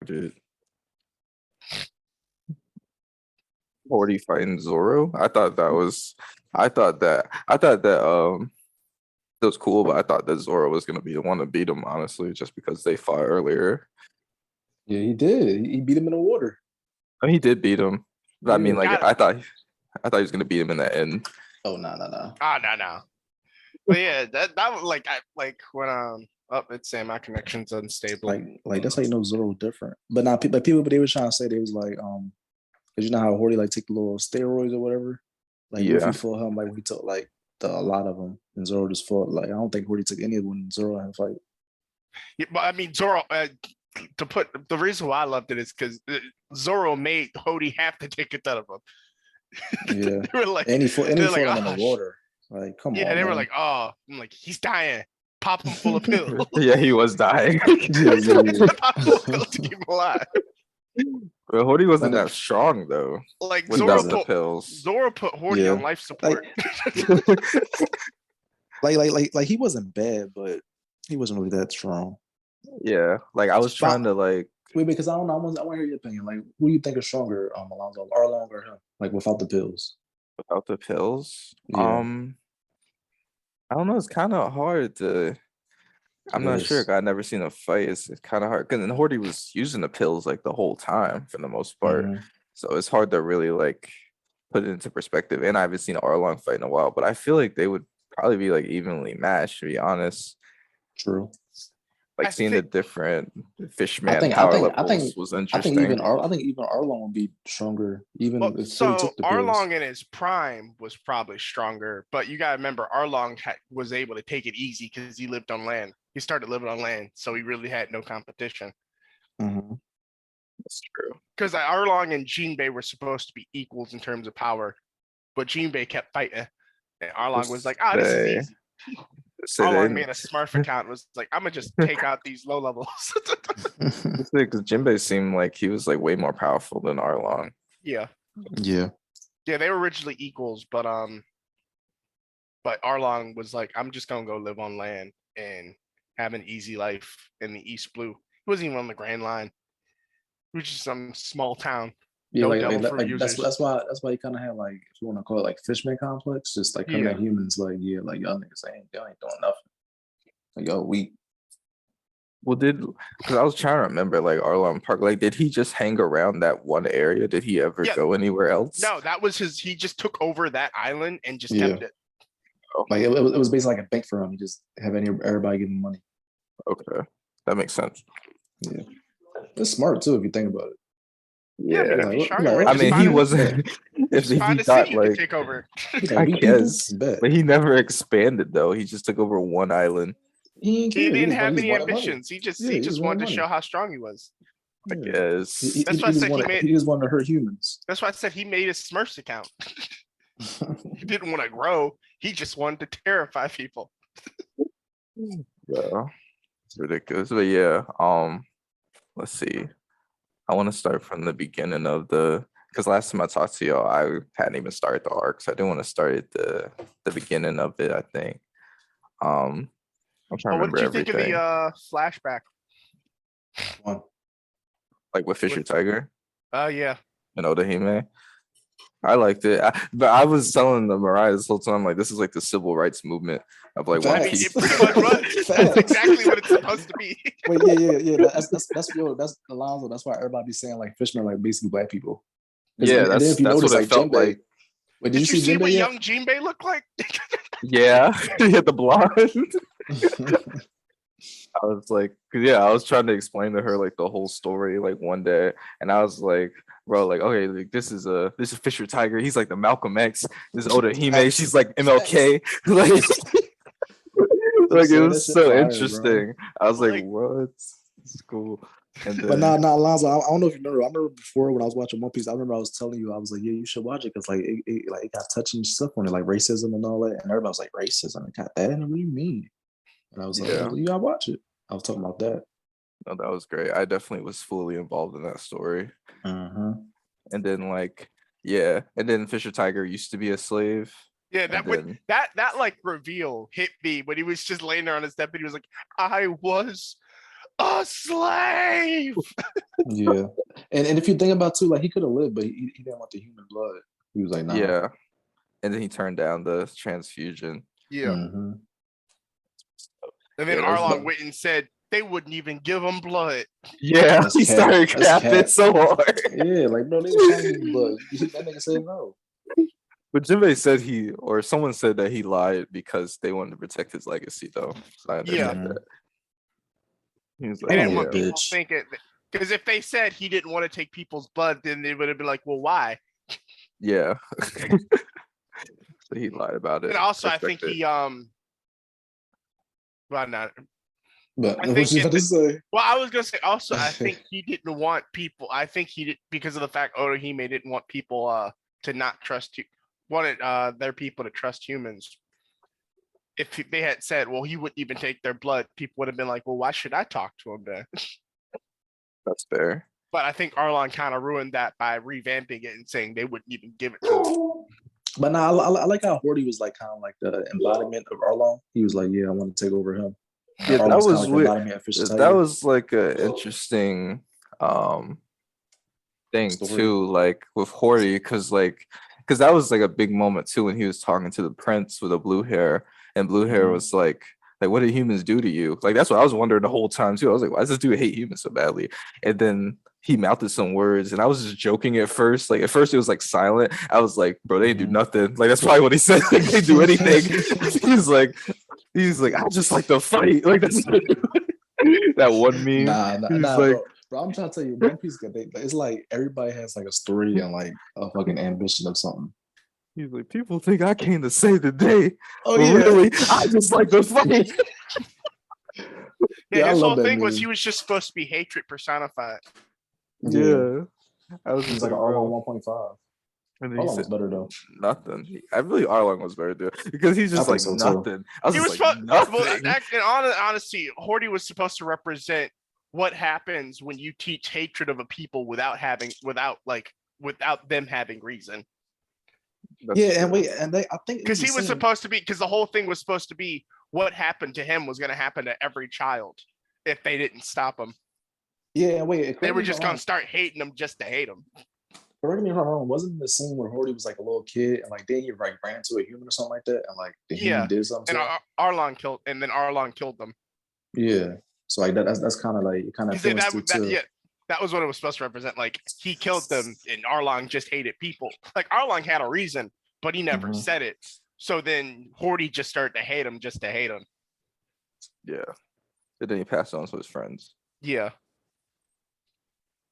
Dude, Horty fighting Zoro. I thought that that was cool, but I thought that Zoro was gonna be the one to beat him, honestly, just because they fought earlier. Yeah, he did. He beat him in the water. And he did beat him. But I mean, Yeah. like Got I thought he was gonna beat him in the end. Oh no. No. But yeah, that was like when up it's saying my connection's unstable. Like that's how you know Zoro was different. But now people they were trying to say they was like because you know how Horty like take the little steroids or whatever. Like Yeah. Luffy fought him like we took like a lot of them, and Zoro just fought like I don't think Horty took any of them when Zoro had a fight. Yeah, but I mean Zoro. To put the reason why I loved it is because Zoro made Hody have to take it out of him. Yeah, they were like, and he fought him in the "Oh, water. Like, come on. Yeah, they were man. like, oh, I'm like, he's dying. Pop him full of pills. Yeah, he was dying. Pop him full of pills to keep him alive. But Horty wasn't that strong though. Like Without the pills. Zoro put Horty on life support. Like he wasn't bad, but he wasn't really that strong. Yeah, like I was trying to like wait because I don't know. I want to hear your opinion. Like, who do you think is stronger, Alonzo, Arlong or him? Like without the pills. Without the pills. Yeah. I don't know. It's kind of hard to. I'm not sure. I've never seen a fight. It's kind of hard because Horty was using the pills like the whole time for the most part, so it's hard to really like put it into perspective. And I haven't seen Arlong fight in a while, but I feel like they would probably be like evenly matched. To be honest. True. Like seeing the different fishman power levels was interesting. I think even Arlong would be stronger. Even if so took the Arlong pills. in his prime was probably stronger, but you gotta remember Arlong was able to take it easy because he lived on land. He started living on land, so he really had no competition. That's true. Because Arlong and Jinbei were supposed to be equals in terms of power, but Jinbei kept fighting, and Arlong was like, "Ah, this is easy." Arlong made a Smurf account. Was like, I'm gonna just take out these low levels. Because Jinbei seemed like he was like way more powerful than Arlong. Yeah. Yeah. Yeah, they were originally equals, but Arlong was like, I'm just gonna go live on land and have an easy life in the East Blue. He wasn't even on the Grand Line. He was just some small town. Yeah, that's why you kind of have like, if you want to call it like Fishman complex, just like coming at humans like, yeah, like y'all niggas ain't doing nothing. Like y'all weak. Well, because I was trying to remember like Arlong Park, like did he just hang around that one area? Did he ever go anywhere else? No, that was he just took over that island and just kept it. Like it was basically like a bank for him. He just have everybody give him money. Okay, that makes sense. Yeah, it's smart too if you think about it. Yeah, I mean, he wasn't. If he thought like take over, I guess, but he never expanded though. He just took over one island. He didn't have any ambitions. He just wanted to show how strong he was. I guess that's why I said he just wanted to hurt humans. That's why I said he made a Smurfs account. He didn't want to grow. He just wanted to terrify people. Yeah, it's ridiculous. But yeah, let's see. I want to start from the beginning of because last time I talked to y'all, I hadn't even started the arc, so I didn't want to start at the beginning of it. I think. I'm trying to remember everything. What did you think of the flashback? One. Like with Fisher Tiger? Yeah. And Oda-Hime? I liked it. But I was telling the Mariah this whole time, like, this is like the civil rights movement of like One Piece. That's exactly what it's supposed to be. Wait, yeah. That's Alonzo. That's why everybody be saying like Fishmen like basically black people. Yeah, that's what it felt like. Wait, did you see what young Jinbei looked like? Yeah, he had the blonde. I was like, I was trying to explain to her like the whole story like one day, and I was like, bro, like, okay, like this is Fisher Tiger. He's like the Malcolm X. This is Oda-Hime. She's like MLK. Like it was so interesting. I was like, what? It's cool. But nah, Alonzo, I don't know if you remember. I remember before when I was watching One Piece, I remember I was telling you, I was like, yeah, you should watch it because like it got touching stuff on it, like racism and all that. And everybody was like, racism? It got that? What do you mean? And I was like, you gotta watch it. I was talking about that. No, that was great. I definitely was fully involved in that story. And then and then Fisher Tiger used to be a slave. Yeah, that like reveal hit me when he was just laying there on his step and he was like, I was a slave. Yeah, and if you think about it too, like he could have lived, but he didn't want the human blood. He was like, nah. Yeah, and then he turned down the transfusion. Yeah. Mm-hmm. And then Yeah, that's Arlong the- went and said they wouldn't even give him blood. Yeah, That's he cat. started That's capping cat. so hard. Yeah, like bro, they was trying to give him blood. That nigga said no. But Jinbei said or someone said that he lied because they wanted to protect his legacy, though. So I understand Yeah. that. He was They like, didn't yeah, want people bitch. thinking, because if they said he didn't want to take people's blood, then they would have been like, well, why? yeah. So he lied about it. And also, I think Protect it. he well, not. But I what think you about to say? Well, I was gonna say also, I think he didn't want people. I think he did because of the fact Otohime didn't want people to not trust you. Wanted their people to trust humans. If they had said, well, he wouldn't even take their blood, people would have been like, well, why should I talk to him then? That's fair. But I think Arlong kind of ruined that by revamping it and saying they wouldn't even give it to him. But now I like how Horty was like kind of like the embodiment of Arlong. He was like, yeah, I want to take over him. Yeah, that was like weird. That was like an interesting thing Story. too, like with Horty, because that was like a big moment too when he was talking to the prince with the blue hair, and blue hair was like what did humans do to you? Like that's what I was wondering the whole time too. I was like, why does this dude hate humans so badly? And then he mouthed some words, and I was just joking at first. Like at first it was like silent. I was like, bro, they didn't do nothing. Like that's probably what he said. Like they didn't do anything. he's like, I just like to fight. Like that's that one meme. Nah, like, bro, I'm trying to tell you, One Piece, it's like everybody has like a story and like a fucking ambition of something. He's like, people think I came to save the day. Oh but yeah, really, I just like to fight. Yeah, I his love whole that thing was meme. he was just supposed to be hatred personified. Yeah. I was He's just like an bro. Arlong 1.5. And then he Arlong said was better though. nothing. I really Arlong was better though, because he's just I like think so, too. nothing. I was He just was like supposed, nothing. well, and honestly, Horty was supposed to represent what happens when you teach hatred of a people without them having reason. That's Yeah, true. and wait, and I think Because he was supposed to be, because the whole thing was supposed to be what happened to him was going to happen to every child if they didn't stop him. Yeah, wait, They were just going to start hating him just to hate him. Correct me if I'm wrong. Wasn't the scene where Horty was like a little kid and like then he like ran into a human or something like that, and like the human did something? And Arlong killed, and then Arlong killed them. Yeah, so like that's kind of like kind of that was what it was supposed to represent. Like he killed them, and Arlong just hated people. Like Arlong had a reason, but he never said it. So then Horty just started to hate him just to hate him. Yeah, and then he passed on to his friends. Yeah.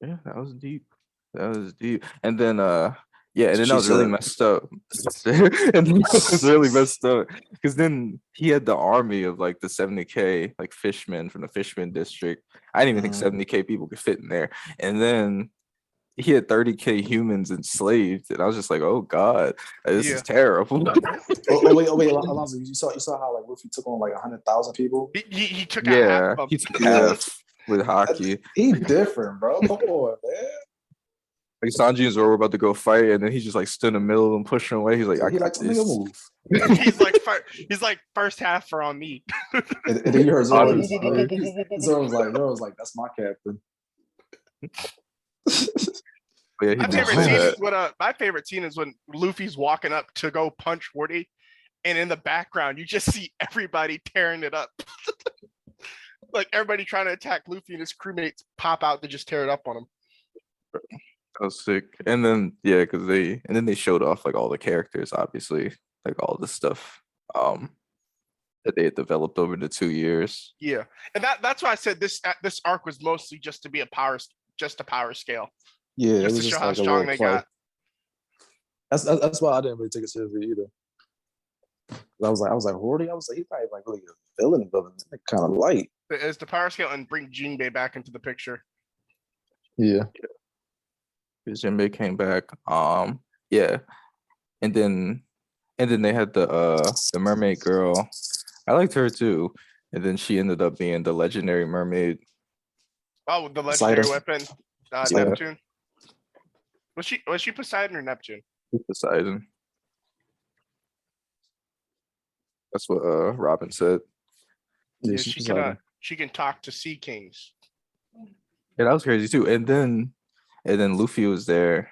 Yeah, that was deep. And then and then that was really messed up. And then that was really messed up because then he had the army of like the 70K like fishmen from the Fishman district. I didn't even think 70K people could fit in there. And then he had 30K humans enslaved, and I was just like, oh god, this is terrible. wait, Alonzo, you saw how like Luffy took on like 100,000 people? He took out half of them. He took half with Haki. He different, bro. Come on, man. Like Sanji and Zoro were about to go fight, and then he just like stood in the middle of them, pushing away. He's like, I got this. Move. he's like first half are on me. And then you heard Zoro was like, that's my captain. Yeah, my favorite scene is when Luffy's walking up to go punch Horty, and in the background you just see everybody tearing it up. Like everybody trying to attack Luffy, and his crewmates pop out to just tear it up on him. That was sick. And then because they showed off like all the characters, obviously, like all the stuff that they had developed over the 2 years. Yeah, and that's why I said this arc was mostly just to be a power scale. Yeah, just to show how strong they got. That's why I didn't really take it seriously either. I was like Horty. I was like, he's probably like really a villain, kind of light. It's the power scale and bring Jinbei back into the picture. Yeah. Because Jinbei came back. And then they had the mermaid girl. I liked her too. And then she ended up being the legendary mermaid. Oh, the legendary weapon, Yeah. Neptune. Was she Poseidon or Neptune? Poseidon. That's what Robin said. Yeah, she she can talk to Sea Kings. Yeah, that was crazy too. And then Luffy was there,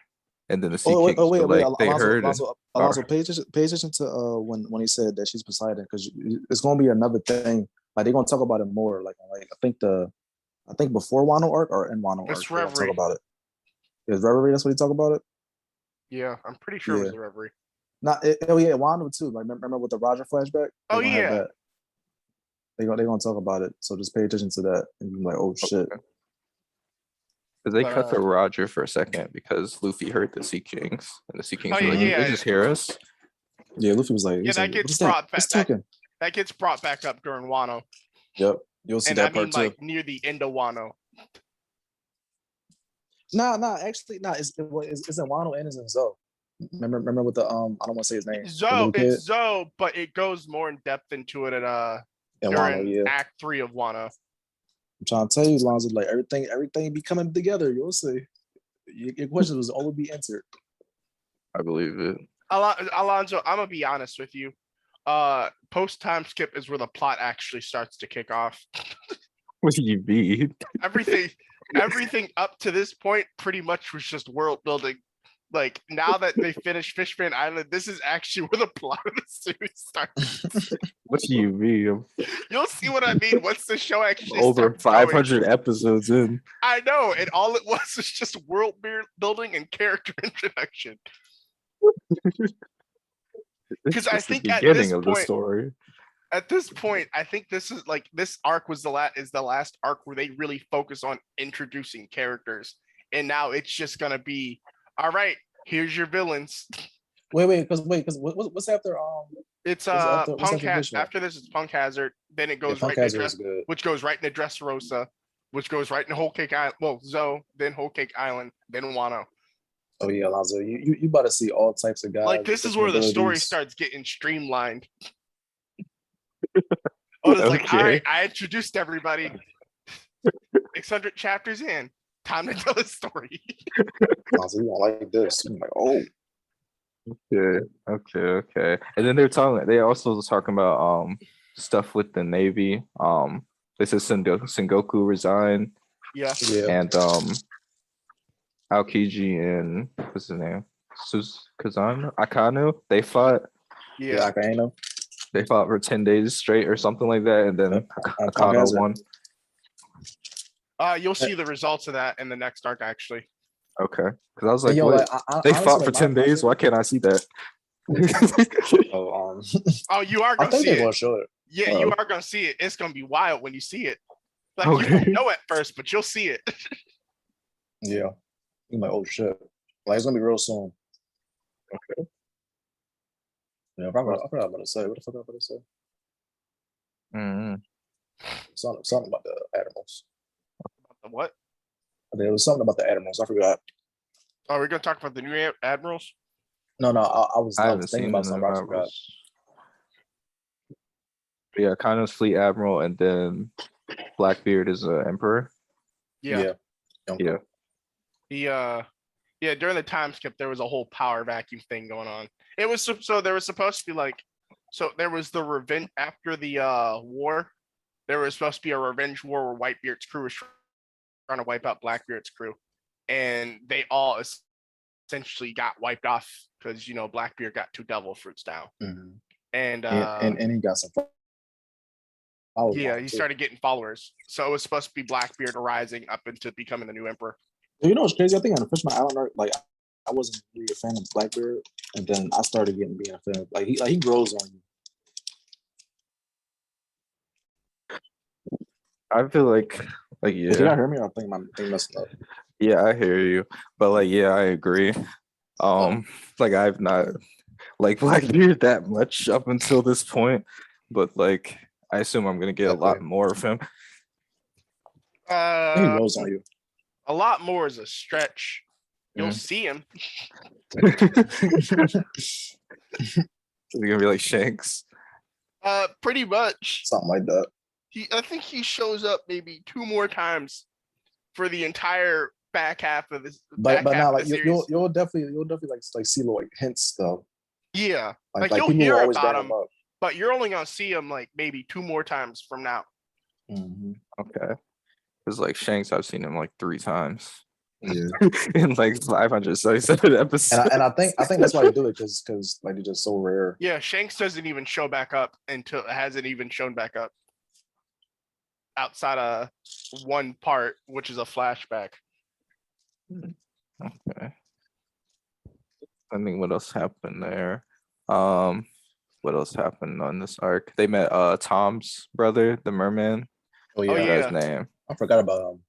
and then the Sea Kings were wait. like they heard. Alonso, pay attention to when he said that she's Poseidon, because it's gonna be another thing. Like they're gonna talk about it more. Like I think before Wano arc or in Wano arc, It's they're gonna Reverie. talk about it. Is Reverie? That's what he talk about it. Yeah, I'm pretty sure it was the Reverie. Wano too. Like remember with the Roger flashback? Oh yeah. They're gonna talk about it. So just pay attention to that, and you're like, oh shit. Because they cut to Roger for a second because Luffy heard the Sea Kings, and the Sea Kings were like, "They just hear us." Yeah, Luffy was like, that gets brought back. That gets brought back up during Wano. Yep, you'll see that part too. Like near the end of Wano. Actually, it's in Wano and it's in Zoe. Remember with the I don't want to say his name. It's Zoe, but it goes more in depth into it at during Act 3 of Wano. I'm trying to tell you, Lonzo, like everything be coming together. You'll see. Your question was always be answered. I believe it. Alonzo, I'm gonna be honest with you. Post time skip is where the plot actually starts to kick off. What do you mean? Everything up to this point pretty much was just world building. Like now that they finished Fishman Island, this is actually where the plot of the series starts. What do you mean? You'll see what I mean once the show actually over 500 episodes in. I know, and all it was just world building and character introduction. Because I think the beginning of the story. At this point, I think this is like this arc was the last arc where they really focus on introducing characters, and now it's just gonna be. All right, here's your villains. Wait, because what's after It's Punk Hazard. After this is Punk Hazard. Then it goes right into which goes right into Dressrosa, which goes right into Whole Cake Island. Well, Zoe, then Whole Cake Island, then Wano. Oh yeah, Alonzo, you about to see all types of guys. Like this is where the story starts getting streamlined. Oh, it's like, all right, I introduced everybody. 600 chapters in. Time to tell a story. So you don't like this. I'm like, oh. Okay. And then they also was talking about stuff with the Navy. They said Sengoku resigned. Yeah. And Aokiji and what's his name? Akano. They fought. Yeah, Akano. They fought for 10 days straight or something like that, and then Akano won. You'll see the results of that in the next arc, actually. Okay, because I was like, what? They fought for 10 days. Why can't I see that? You are gonna see it. Gonna show it. Yeah, you are gonna see it. It's gonna be wild when you see it. Like you don't know at first, but you'll see it. Yeah, you're like, oh shit! Like it's gonna be real soon. Okay. Yeah, I forgot what I'm about to say. What the fuck am I about to say? Something about the Admirals. The what? There was something about the Admirals. I forgot. Oh, we're gonna talk about the new Admirals? No, I was thinking about something. I forgot. Yeah, Kano's fleet admiral, and then Blackbeard is an emperor. Yeah. During the time skip, there was a whole power vacuum thing going on. It was so there was supposed to be there was the revenge after the war. There was supposed to be a revenge war where Whitebeard's crew was trying to wipe out Blackbeard's crew, and they all essentially got wiped off because Blackbeard got 2 devil fruits down, and he got some. He started getting followers. So it was supposed to be Blackbeard rising up into becoming the new emperor. You know what's crazy? I think on the Fishman Island arc, like I wasn't really a fan of Blackbeard, and then I started being a fan. Like he grows on you. I feel like yeah. Did I hear me? Or I think my thing messed up. Yeah, I hear you, but I agree. I've not liked Blackbeard that much up until this point, but I assume I'm gonna get a lot more of him. He grows on you. A lot more is a stretch. You'll see him. Is he gonna be like Shanks? Pretty much. Something like that. I think he shows up maybe 2 more times for the entire back half of this. But now, you'll definitely see little hints though. Yeah, you'll hear about him, but you're only gonna see him maybe 2 more times from now. Okay. Because like Shanks, I've seen him like 3 times Yeah. in like 577 episodes. And I think that's why they do it because like they're just so rare. Yeah, Shanks doesn't even show back up until hasn't even shown back up outside of one part, which is a flashback. Okay. I mean, what else happened there? What else happened on this arc? They met Tom's brother, the merman. Oh Oh, yeah, yeah. His name. I forgot about him.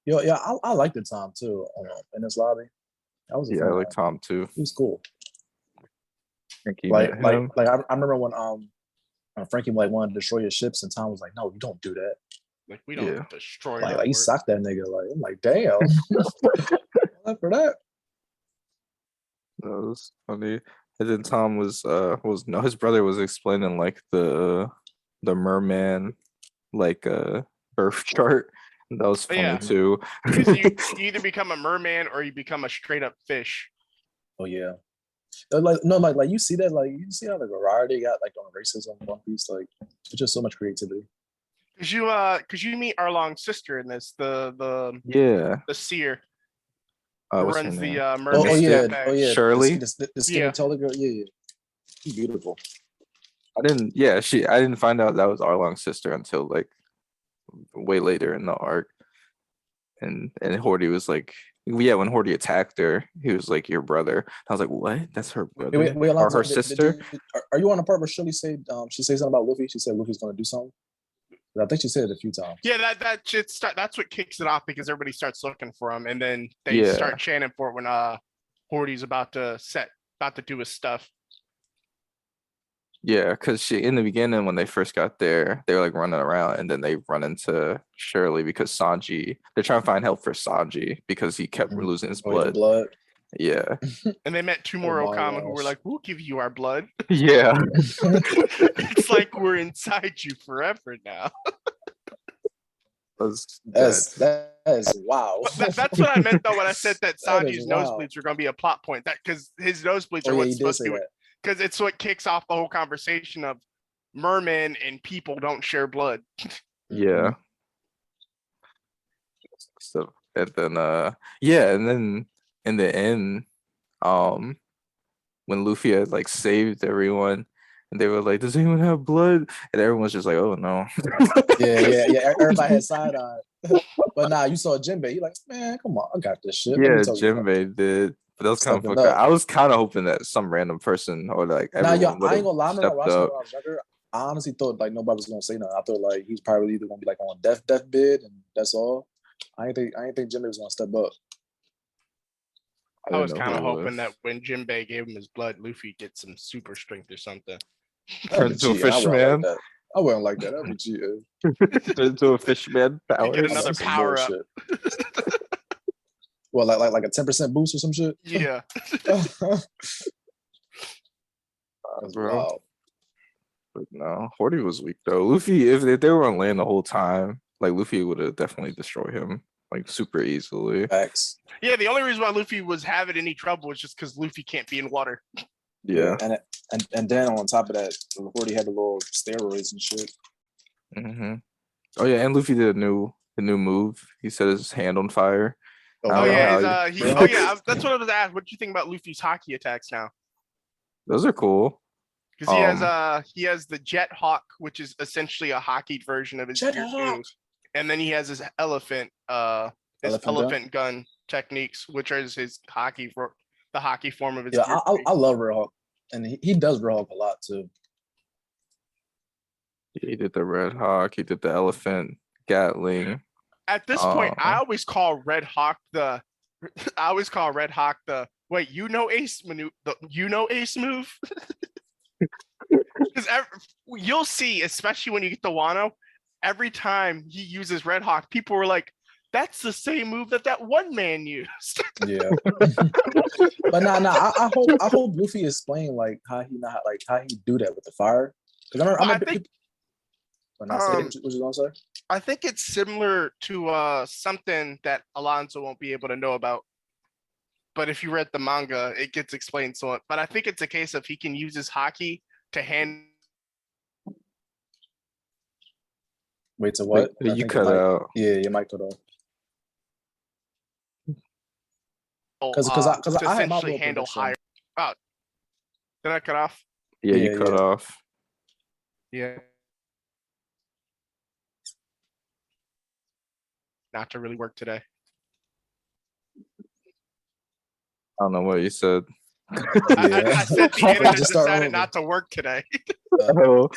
Yeah, I liked the Tom too in this lobby. That was I like Tom too. He was cool. Frankie Like met him. I remember when Frankie like wanted to destroy your ships and Tom was like, no, you don't do that. Like we don't destroy. Like he socked that nigga. Like I'm like, damn. For that. That was funny. And then Tom was no, his brother was explaining like the merman like birth chart. That was funny too. You either become a merman or you become a straight up fish. Oh yeah. Like you see that, like you see how the variety got like on racism in One Piece, like it's just so much creativity. Cause you meet Arlong's sister in this, the seer. Runs the mermaid. Oh yeah, Shirley. The skinny taller girl. Yeah. Beautiful. I didn't find out that was Arlong's sister until like way later in the arc. And Horty was like, when Horty attacked her, he was like, your brother. I was like, what? That's her brother? Or her sister? Are you on the part where Shirley said she said something about Luffy? She said Luffy's gonna do something. I think she said it a few times. Yeah, that's what kicks it off because everybody starts looking for him, and then they start chanting for it when Horty's about to do his stuff. Yeah, because in the beginning when they first got there, they were like running around, and then they run into Shirley because Sanji. They're trying to find help for Sanji because he kept losing his blood. Yeah. And they met two more Okama who were like, "We'll give you our blood." Yeah. It's like we're inside you forever now. That is wow. That's what I meant though when I said that Sanji's nosebleeds were going to be a plot point. That because his nosebleeds are what's supposed to be. Because it's what kicks off the whole conversation of mermen and people don't share blood. Yeah. So and then in the end, when Luffy had like saved everyone, and they were like, "Does anyone have blood?" And everyone's just like, "Oh no." yeah. Everybody had side eye, but nah, you saw Jinbei. He like, man, come on, I got this shit. Yeah, Jinbei did. But that was kind of fucked up. I was kind of hoping that some random person or like everyone would have stepped up. I honestly thought like nobody was gonna say nothing. I thought like he's probably either gonna be like on death bid, and that's all. I ain't think Jinbei was gonna step up. I was kind of hoping that when Jinbei gave him his blood, Luffy gets some super strength or something. Turn into a fish man. I wouldn't like that. That'd be cheating. Turn into a fish man power. Get another power up. Well, like a 10% boost or some shit. Yeah. Bro. But no, Horty was weak though. Luffy, if they were on land the whole time, like Luffy would have definitely destroyed him like super easily. Facts. Yeah, the only reason why Luffy was having any trouble was just because Luffy can't be in water. Yeah. And then on top of that, Horty had the little steroids and shit. Mm-hmm. Oh yeah, and Luffy did a new move. He set his hand on fire. That's what I was asked. What do you think about Luffy's hockey attacks now? Those are cool. Because he has the Jet Hawk, which is essentially a hockeyed version of his move. And then he has his elephant gun techniques, which is his the hockey form of his. Yeah, I love Red Hawk, and he does Red Hawk a lot too. He did the Red Hawk. He did the elephant Gatling. At this point, I always call Red Hawk the. Wait, Ace move. Because you'll see, especially when you get to Wano, every time he uses Red Hawk, people were like, "That's the same move that one man used." Yeah, but I hope Luffy is explain like how he do that with the fire. Because I think. What you gonna say? I think it's similar to something that Alonso won't be able to know about. But if you read the manga, it gets explained so. But I think it's a case of he can use his hockey to hand. Wait to what? You cut out. Yeah, you might cut off. Because I essentially handle higher. Oh, did I cut off? Yeah, you cut off. Yeah. Not to really work today. I don't know what you said. I said the internet decided not to work today. Oh.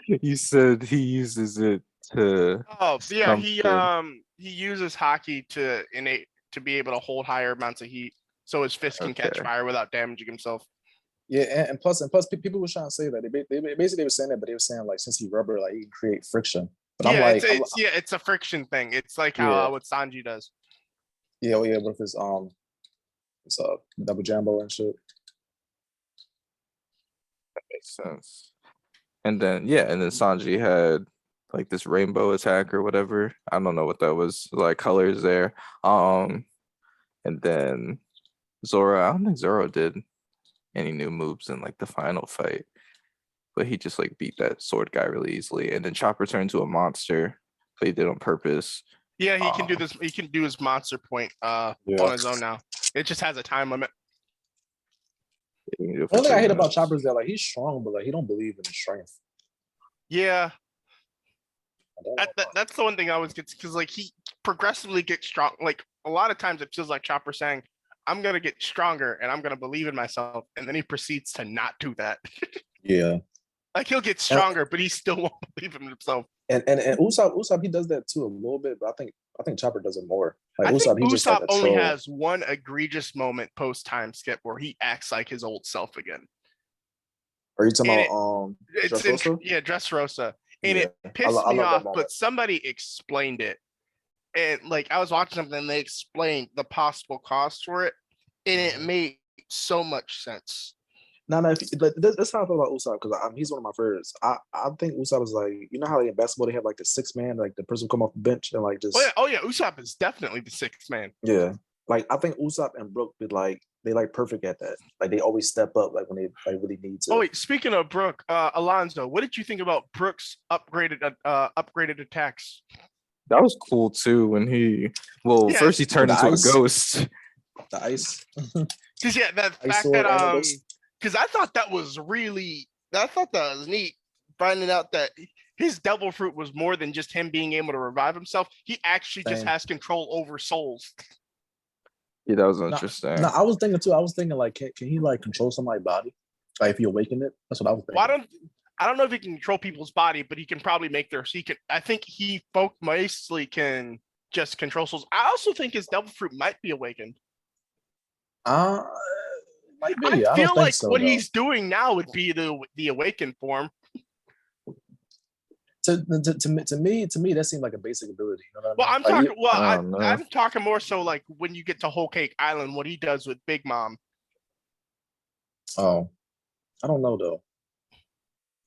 You said he uses it to. Oh yeah, he uses hockey to be able to hold higher amounts of heat, so his fist can catch fire without damaging himself. Yeah, and plus, people were trying to say that they basically were saying that, but they were saying like since he rubber, like he can create friction. But yeah, I'm like, it's a friction thing. It's like how what Sanji does. Yeah, with his it's a double jumbo and shit. That makes sense. And then Sanji had like this rainbow attack or whatever. I don't know what that was, like colors there. And then Zoro, I don't think Zoro did any new moves in like the final fight, but he just like beat that sword guy really easily. And then Chopper turned into a monster, but he did on purpose. Yeah, he can do this. He can do his monster point on his own now. It just has a time limit. One thing I hate about Chopper is that like he's strong, but like he don't believe in his strength. Yeah, that's the one thing I always get, because like he progressively gets strong. Like a lot of times it feels like Chopper saying, "I'm gonna get stronger and I'm gonna believe in myself," and then he proceeds to not do that. Yeah, like he'll get stronger, but he still won't believe in himself. And Usopp he does that too a little bit, but I think Chopper does it more. Like I think Usopp only has one egregious moment post time skip where he acts like his old self again. Are you talking about Dressrosa? And it pissed me off, but somebody explained it. And like I was watching something and they explained the possible cause for it, and it made so much sense. No, that's how I feel about Usopp, because he's one of my favorites. I think Usopp is like, you know how like in basketball they have like the sixth man, like the person come off the bench and like just. Oh yeah, Usopp is definitely the sixth man. Yeah, like I think Usopp and Brook be like they like perfect at that. Like they always step up like when they like really need to. Oh wait, speaking of Brook, Alonzo, what did you think about Brook's upgraded attacks? That was cool too when first he turned into a ghost. The ice. Because that fact that because I thought that was neat, finding out that his devil fruit was more than just him being able to revive himself. He actually just has control over souls. Yeah, that was interesting. No, I was thinking too. I was thinking like, can he like control somebody's body? Like if he awakened it? That's what I was thinking. Well, I don't know if he can control people's body, but he can probably make I think he mostly can just control souls. I also think his devil fruit might be awakened. Might be. I feel like what he's doing now would be the awakened form. To me, that seemed like a basic ability. You know what I mean? I'm talking more so like when you get to Whole Cake Island, what he does with Big Mom. Oh, I don't know though.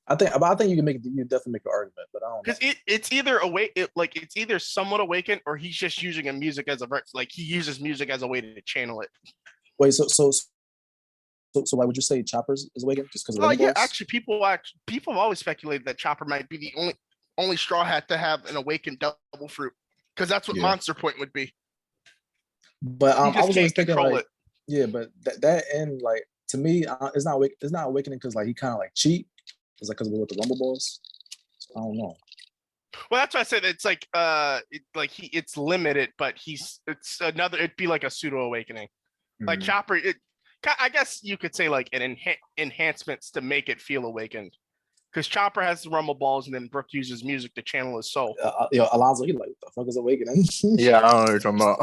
I think you definitely make an argument, but I don't know. Because it's either it's either somewhat awakened or he's just using music as he uses music as a way to channel it. Wait, so why would you say Chopper is awakened? Just because? Oh yeah, actually, people have always speculated that Chopper might be the only Straw Hat to have an awakened devil fruit, because that's what Monster Point would be. But I was always thinking like, yeah, but that end like to me, it's not awakening because like he kind of like cheat. It's like because with the Rumble Balls. I don't know. Well, that's why I said it's like it's limited, but it'd be like a pseudo awakening. Mm-hmm. Like Chopper, I guess you could say like an enhancements to make it feel awakened. Because Chopper has the Rumble Balls, and then Brook uses music to channel his soul. Alonzo, he like, what the fuck is awakening? Yeah, I don't know what you're talking about.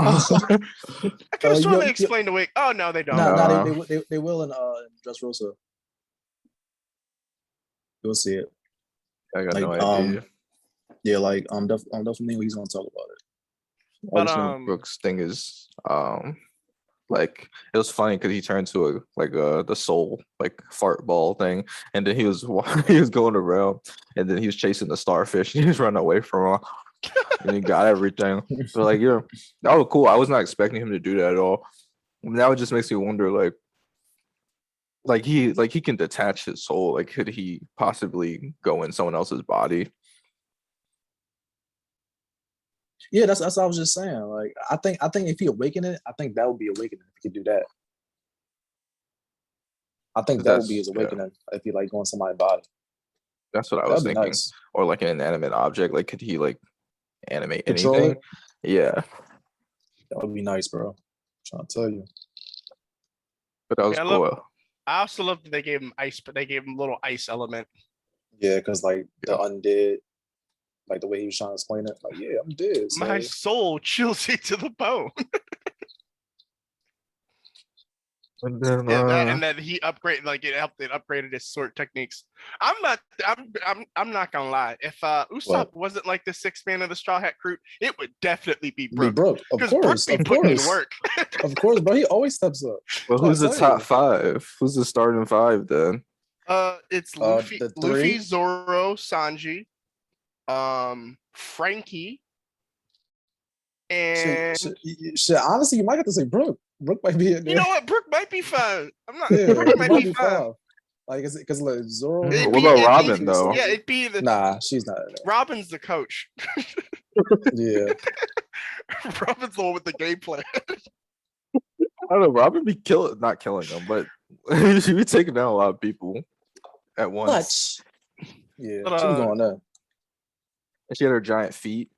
I could have sworn they explained awake. Oh no, they don't. No, they will in Dressrosa. You'll see it. I got no idea. Yeah, like definitely he's gonna talk about it. But Brook's thing is like it was funny because he turned to the soul like fart ball thing, and then he was going around, and then he was chasing the starfish, and he was running away from him, and he got everything. So like that was cool. I was not expecting him to do that at all. Now it just makes me wonder like he can detach his soul. Like could he possibly go in someone else's body? Yeah, that's what I was just saying. Like, I think if he awaken it, I think that would be awakening if he could do that. I think that would be his awakening if he like going somebody's body. That's what I was thinking. Nice. Or like an inanimate object. Like, could he like animate anything? Yeah. That would be nice, bro. I'm trying to tell you. But that was cool. I also love that they gave him ice, but they gave him a little ice element. Yeah, because like the undead, like the way he was trying to explain it, like, yeah, I'm dead. So. My soul chills you to the bone. And then, and then he upgraded, like it upgraded his sword techniques. I'm not gonna lie. If Usopp wasn't like the sixth man of the Straw Hat Crew, it would definitely be Brook. Of course, Brook be putting in work. Of course, bro. He always steps up. Well, who's the top 5? Who's the starting 5 then? It's Luffy, Zoro, Sanji, Frankie, and shit. Honestly, you might have to say Brook. Brook might be in there. You know what? Brook might be fun. I'm not. Yeah, Brook might be fun. Like, is it because like Zoro? What about Robin though? Yeah, it'd be the. Nah, she's not. Robin's the coach. Yeah. Robin's the one with the game plan. I don't know. Robin be not killing them, but she be taking down a lot of people at once. Yeah, but, she was going up. And she had her giant feet.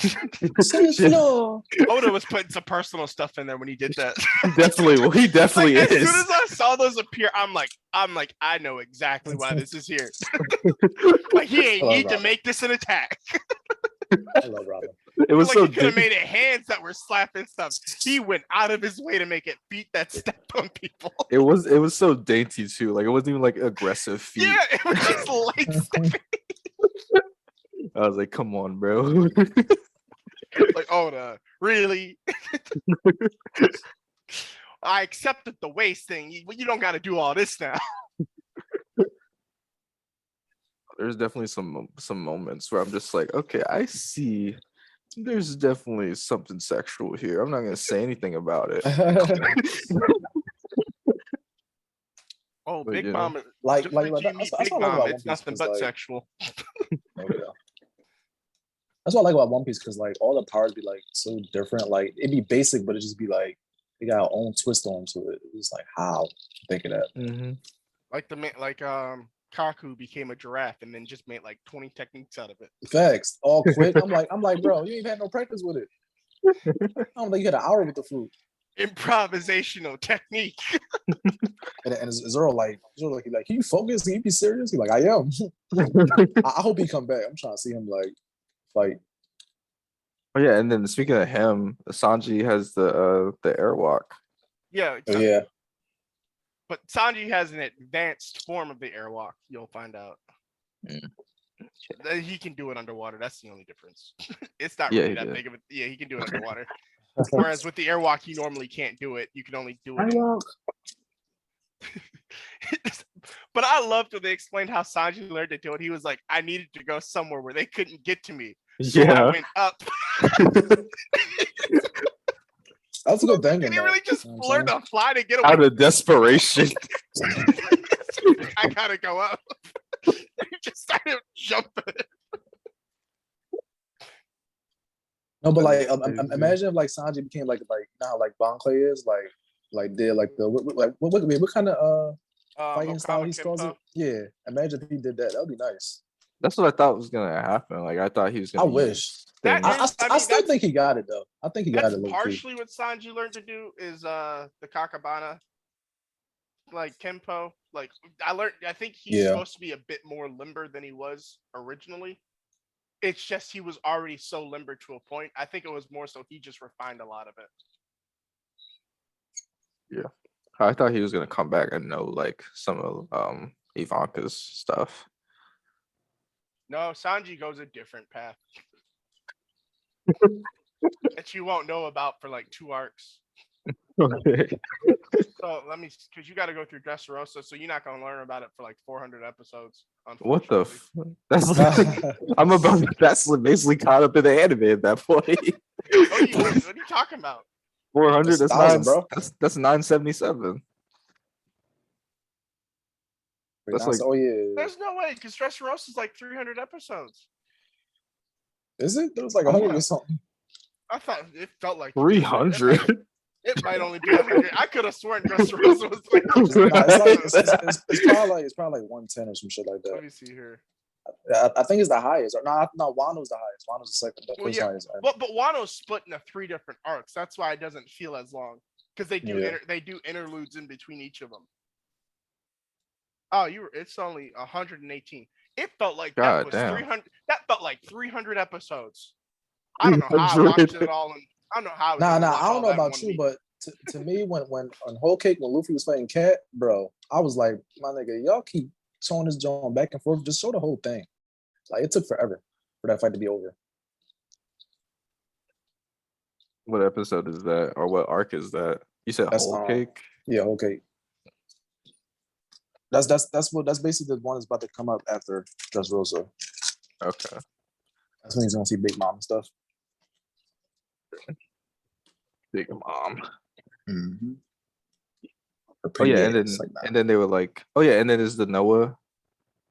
Oda was putting some personal stuff in there when he did that. He definitely like, is. As soon as I saw those appear, I'm like, I know exactly why this is here. Like he ain't need to make this an attack. I love Robin. It was like so he could have made it hands that were slapping stuff. He went out of his way to make it feet that stepped on people. It was so dainty too. Like it wasn't even like aggressive feet. Yeah, it was just light stepping. I was like, come on, bro. Like, Oda, really? I accepted the waist thing. You don't got to do all this now. There's definitely some moments where I'm just like, okay, I see. There's definitely something sexual here. I'm not gonna say anything about it. Oh, but, Big Mom, like Big Mom, it's nothing but sexual. That's what I like about One Piece, because like all the powers be like so different. Like it'd be basic, but it just be like they got our own twist on to it. It's like how think of that. Mm-hmm. Like Kaku became a giraffe and then just made like 20 techniques out of it. Facts, all quick. I'm like, bro, you ain't had no practice with it. I don't think you had an hour with the fruit. Improvisational technique. and Zoro like, can you focus? Can you be serious? He's like, I am. I hope he come back. I'm trying to see him like fight. Oh yeah, and then speaking of him, Sanji has the airwalk. Yeah. Yeah. But Sanji has an advanced form of the airwalk. You'll find out. He can do it underwater. That's the only difference. It's not really that big of a. Yeah, he can do it underwater. Whereas with the airwalk, you normally can't do it. You can only do it. But I loved when they explained how Sanji learned to do it. He was like, I needed to go somewhere where they couldn't get to me. So I went up. That's a good thing. And he really just learned to fly to get away. Out of desperation. I gotta go up. He just started jumping. No, but like, imagine if like Sanji became like now like Bon Clay is like did like the what kind of fighting style he calls it? Yeah, imagine if he did that. That would be nice. That's what I thought was gonna happen. Like I thought he was gonna. I wish. I still think he got it though. I think he got it. Partially what Sanji learned to do is the Kakabana, like Kenpo. Like I think he's supposed to be a bit more limber than he was originally. It's just he was already so limber to a point. I think it was more so he just refined a lot of it. Yeah, I thought he was gonna come back and know like some of Ivanka's stuff. No, Sanji goes a different path that you won't know about for like 2 arcs. Okay. So let me, because you got to go through Dressrosa, so you're not gonna learn about it for like 400 episodes. What the? That's like, that's basically caught up in the anime at that point. What are you talking about? 400. That's 1,000, bro. That's 977. That's like, oh yeah. There's no way, because Dressrosa is like 300 episodes. Is it? There was like 100 or something. I thought it felt like 300. It might only be 100. I could have sworn Dressrosa was like. It's probably like 110 or some shit like that. Let me see here. I think it's the highest. Or no, Wano's the highest. Wano's the second. The first highest. But Wano's split into 3 different arcs. That's why it doesn't feel as long because they do interludes in between each of them. Oh, it's only 118. It felt like that was 300. That felt like 300 episodes. I don't know how I watched it all. And I don't know how. I don't know about you, but to me, when on Whole Cake, when Luffy was fighting Cat, bro, I was like, my nigga, y'all keep showing this joint back and forth. Just show the whole thing. Like it took forever for that fight to be over. What episode is that, or what arc is that? You said Whole Cake? Yeah, Whole Cake. That's basically the one that's about to come up after Dressrosa. Okay. That's when he's gonna see Big Mom and stuff. Big Mom. Mm-hmm. Oh yeah, and then they were like, oh yeah, and then there's the Noah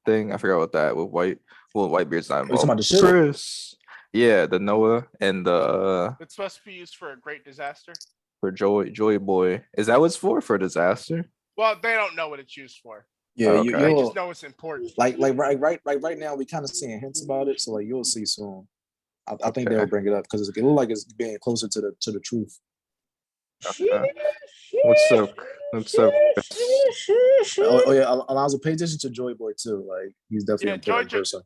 thing. I forgot about that with Whitebeard's not involved. Talking about the ship? Chris. Yeah, the Noah and the. It's supposed to be used for a great disaster. For Joy Boy, is that what's for disaster? Well, they don't know what it's used for. Yeah, they just know it's important. Like right now, we kind of seeing hints about it. So like you'll see soon. I think they'll bring it up because it looks like it's being closer to the truth. Okay. What's up? Oh yeah, Alonzo, pay attention to Joy Boy too. Like he's definitely an important person.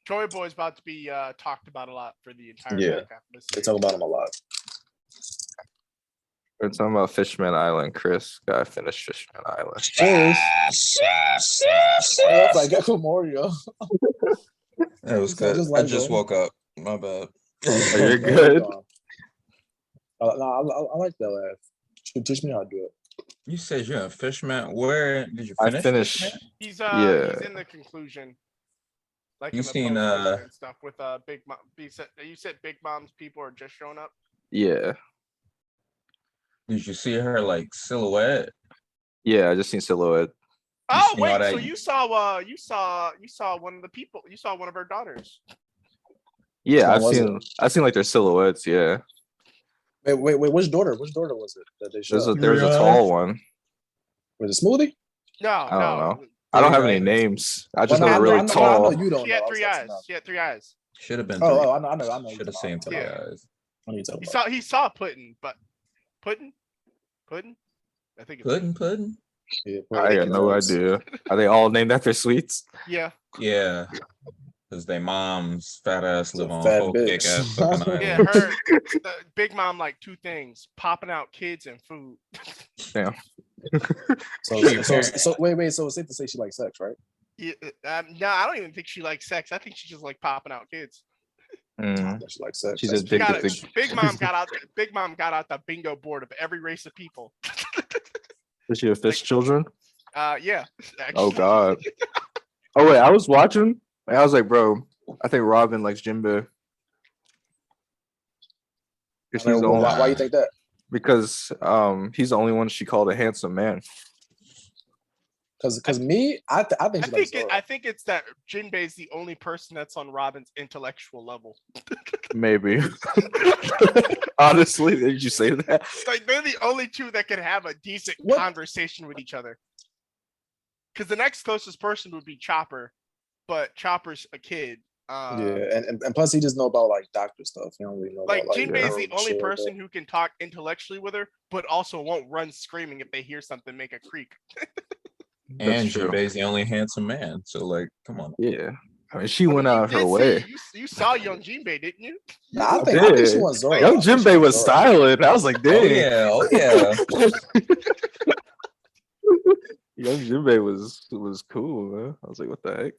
Joy Boy's about to be talked about a lot for the entire back half of this they talk about him a lot. We're talking about Fishman Island. Chris gotta finish Fishman Island. I got Mario. It was good. I just woke up. My bad. Oh, you're good. No, I like that laugh. Teach me how to do it. You said you're a Fishman. Where did you finish? I finished. He's in the conclusion. Like you seen and stuff with Big Mom. You said Big Mom's people are just showing up. Yeah. Did you see her like silhouette? Yeah, I just seen silhouette. Oh wait, so you saw one of the people. You saw one of her daughters. Yeah, I've seen like their silhouettes. Yeah. Wait, which daughter? Which daughter was it that they showed? There's a tall one. Was it Smoothie? No, I don't know. I don't have any names. I just know really tall. I know you don't. She had 3 eyes. She had 3 eyes. Should have been. I know. Should have seen 3 eyes. He saw Puddin', but Puddin'. I think it's Puddin'. Yeah, I got no idea. Are they all named after sweets? Yeah. Yeah. Because their mom's fat ass live on fat Whole Cake ass fucking island. Yeah, the Big Mom like 2 things: popping out kids and food. Damn. So wait. So it's safe to say she likes sex, right? Yeah. No, I don't even think she likes sex. I think she just like popping out kids. She likes sex. She's addicted. Big Mom got out the bingo board of every race of people. Does she have fish children? Yeah. Actually. Oh God. Oh wait, I was watching. I was like, bro, I think Robin likes Jinbei. Why you think that? Because he's the only one she called a handsome man. Because me, I think it's that Jinbei is the only person that's on Robin's intellectual level. Maybe. Honestly, did you say that? Like they're the only 2 that can have a decent conversation with each other. Because the next closest person would be Chopper, but Chopper's a kid. And plus he just know about like doctor stuff. You don't really know. Like about, Jinbei is the only person who can talk intellectually with her, but also won't run screaming if they hear something make a creak. And Jinbei's the only handsome man. So like, come on. Yeah. I mean, she went out of her way. You saw young Jinbei, didn't you? Nah, I think she was Zoro. Young Jinbei was styling. I was like, dang. Oh yeah. Young Jinbei was cool, man. I was like, what the heck?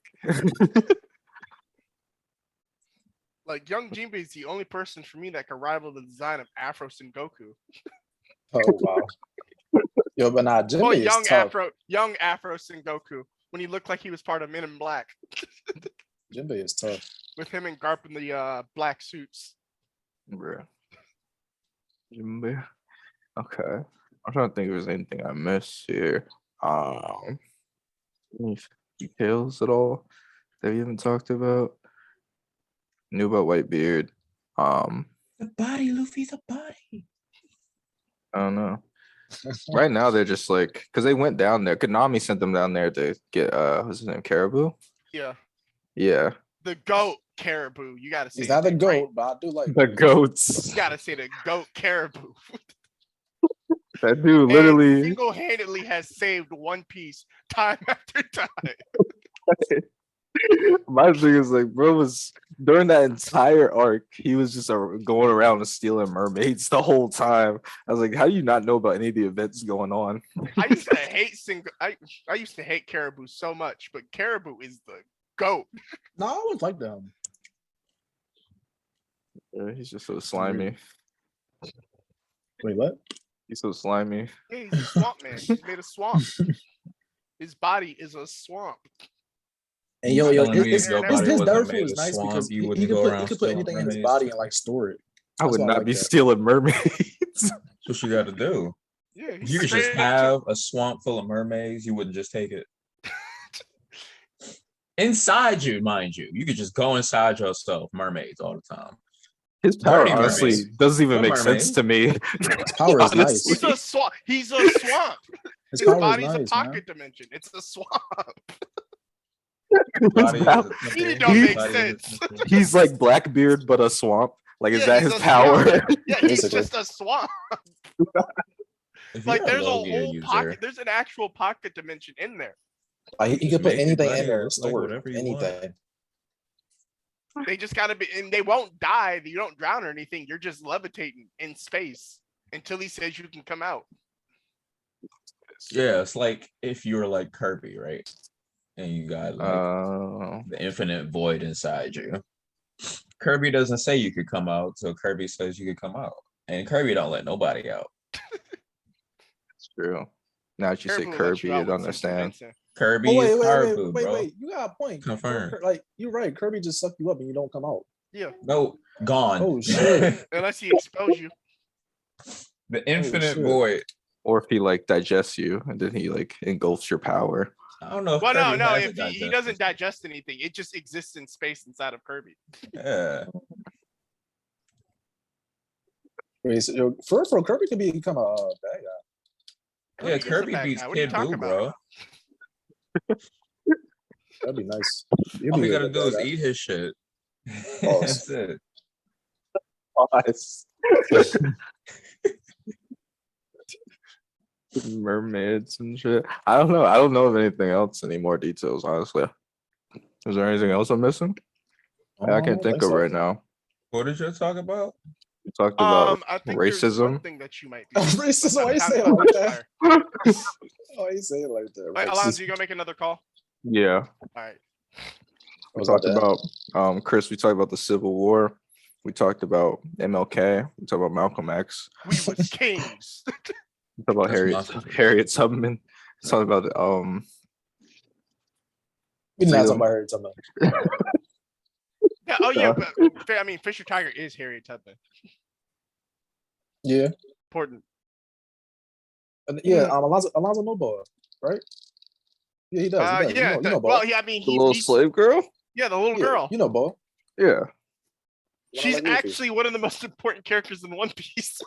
Like young Jinbei is the only person for me that can rival the design of Afro Sengoku. Oh wow. Yo, but nah, Jinbei is tough. Young Afro Sengoku, when he looked like he was part of Men in Black. Jinbei is tough. With him and Garp in the black suits. Bruh. Jinbei. Okay. I'm trying to think if there's anything I missed here. Any details at all that we haven't talked about? Knew about Whitebeard. The body, Luffy, the body. I don't know. Right now they're just like, because they went down there. Konami sent them down there to get what's his name, Caribou. Yeah. Yeah. The goat Caribou. You gotta say He's not the goat, right. but I do like The goats. You gotta say the goat Caribou. That dude literally single-handedly has saved One Piece time after time. My thing is like, bro was during that entire arc, he was just going around and stealing mermaids the whole time. I was like, how do you not know about any of the events going on? I used to hate I used to hate Caribou so much, but Caribou is the goat. No, I always like them. Yeah, he's just so slimy. Wait, what? He's so slimy. Yeah, he's a swamp man. He's made a swamp. His body is a swamp. And yo, Telling me his your body wasn't dirt made food is of nice swamp, because you he wouldn't could go put around anything in stealing his mermaids. body and like store it. I would why I not like be that. stealing mermaids. That's what you got to do. Yeah, If he's you could just straight- have a swamp full of mermaids, you wouldn't just take it. Inside you, mind you. You could just go inside yourself, mermaids all the time. His power Dirty honestly mermaids. doesn't even Good make sense mermaids. to me. His power is nice. He's a swamp. He's a swamp. His His power is body's nice, a man. pocket dimension. It's a swamp. Body is power- a He simple- don't make body is a sense. simple- He's like Blackbeard, but a swamp. Like, is Yeah, that he's his a power? swamp. Yeah, he's Basically. just a swamp. If Like you're there's a Logia whole user, pocket. There's an actual pocket dimension in there. Like, he Just could put make his anything body in there, look like store it, whatever you want. anything. They just gotta be, and they won't die. You don't drown or anything. You're just levitating in space until he says you can come out. Yeah, it's like if you were like Kirby, right? And you got like the infinite void inside you. Kirby doesn't say you could come out, so Kirby says you could come out. And Kirby don't let nobody out. It's true. Now that you say Caribou will let Kirby, you out you'd with some understand. convincing. Kirby Oh, is Caribou, bro. wait. You got a point. Confirmed. Like, you're right. Kirby just sucked you up and you don't come out. Yeah, No, gone. Oh, shit. unless he expose you. The infinite shit. void. Or if he like digests you and then he like engulfs your power. I don't know. If Well, Kirby no. has If a he doesn't digest anything, it just exists in space inside of Kirby. Yeah. Wait, so, yo, for Kirby could become a bad guy. Yeah, is a Kirby bad beats guy. What are you Kid talking Buu, about? bro. That'd be nice. He'd All be you a gotta good do is bad guy. eat his shit. Pause. That's it. Mermaids and shit. I don't know. I don't know of anything else, any more details, honestly. Is there anything else I'm missing? I can't think of so. right now. What did you talk about? We talked about I think there's one racism. thing that you might be. Racism, why you say it Time- like that? Why you say it like that? Wait, Racist. Alonzo, you gonna make another call? Yeah. All right. We What's talked that? about Chris, we talked about the Civil War. We talked about MLK. We talked about Malcolm X. We was kings. We talked about That's Harriet Tubman. We talked about We did not Freedom. talk about Harry Tubman. Yeah, oh yeah, but I mean, Fisher Tiger is Harriet Tubman. Yeah. Important. And yeah, Alonzo Noble, right? Yeah, he does. He does. Yeah. You know, Bo. Well, yeah, I mean, the little he's, slave girl. yeah, the little Yeah, girl. You know, Bo. Yeah. She's What I like actually one of the most important characters in One Piece.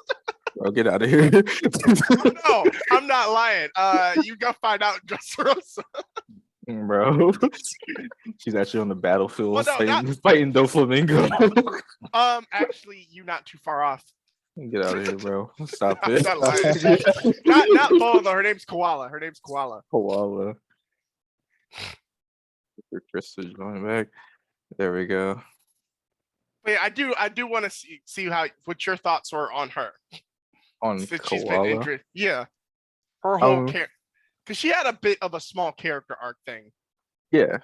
Bro, get out of here. No, I'm not lying. You go find out in Dressrosa. Bro. She's actually on the battlefield Well, no, fighting Doflamingo. Actually, you're not too far off. Get out of here, bro. Stop I'm it. not lying. Not Bo, though. Her name's Koala. Koala. Chris is going back. There we go. But yeah, I do want to see what your thoughts were on her. On Since she's been Koala. interested. Yeah. Her whole Um, character. Because she had a bit of a small character arc thing. Yeah.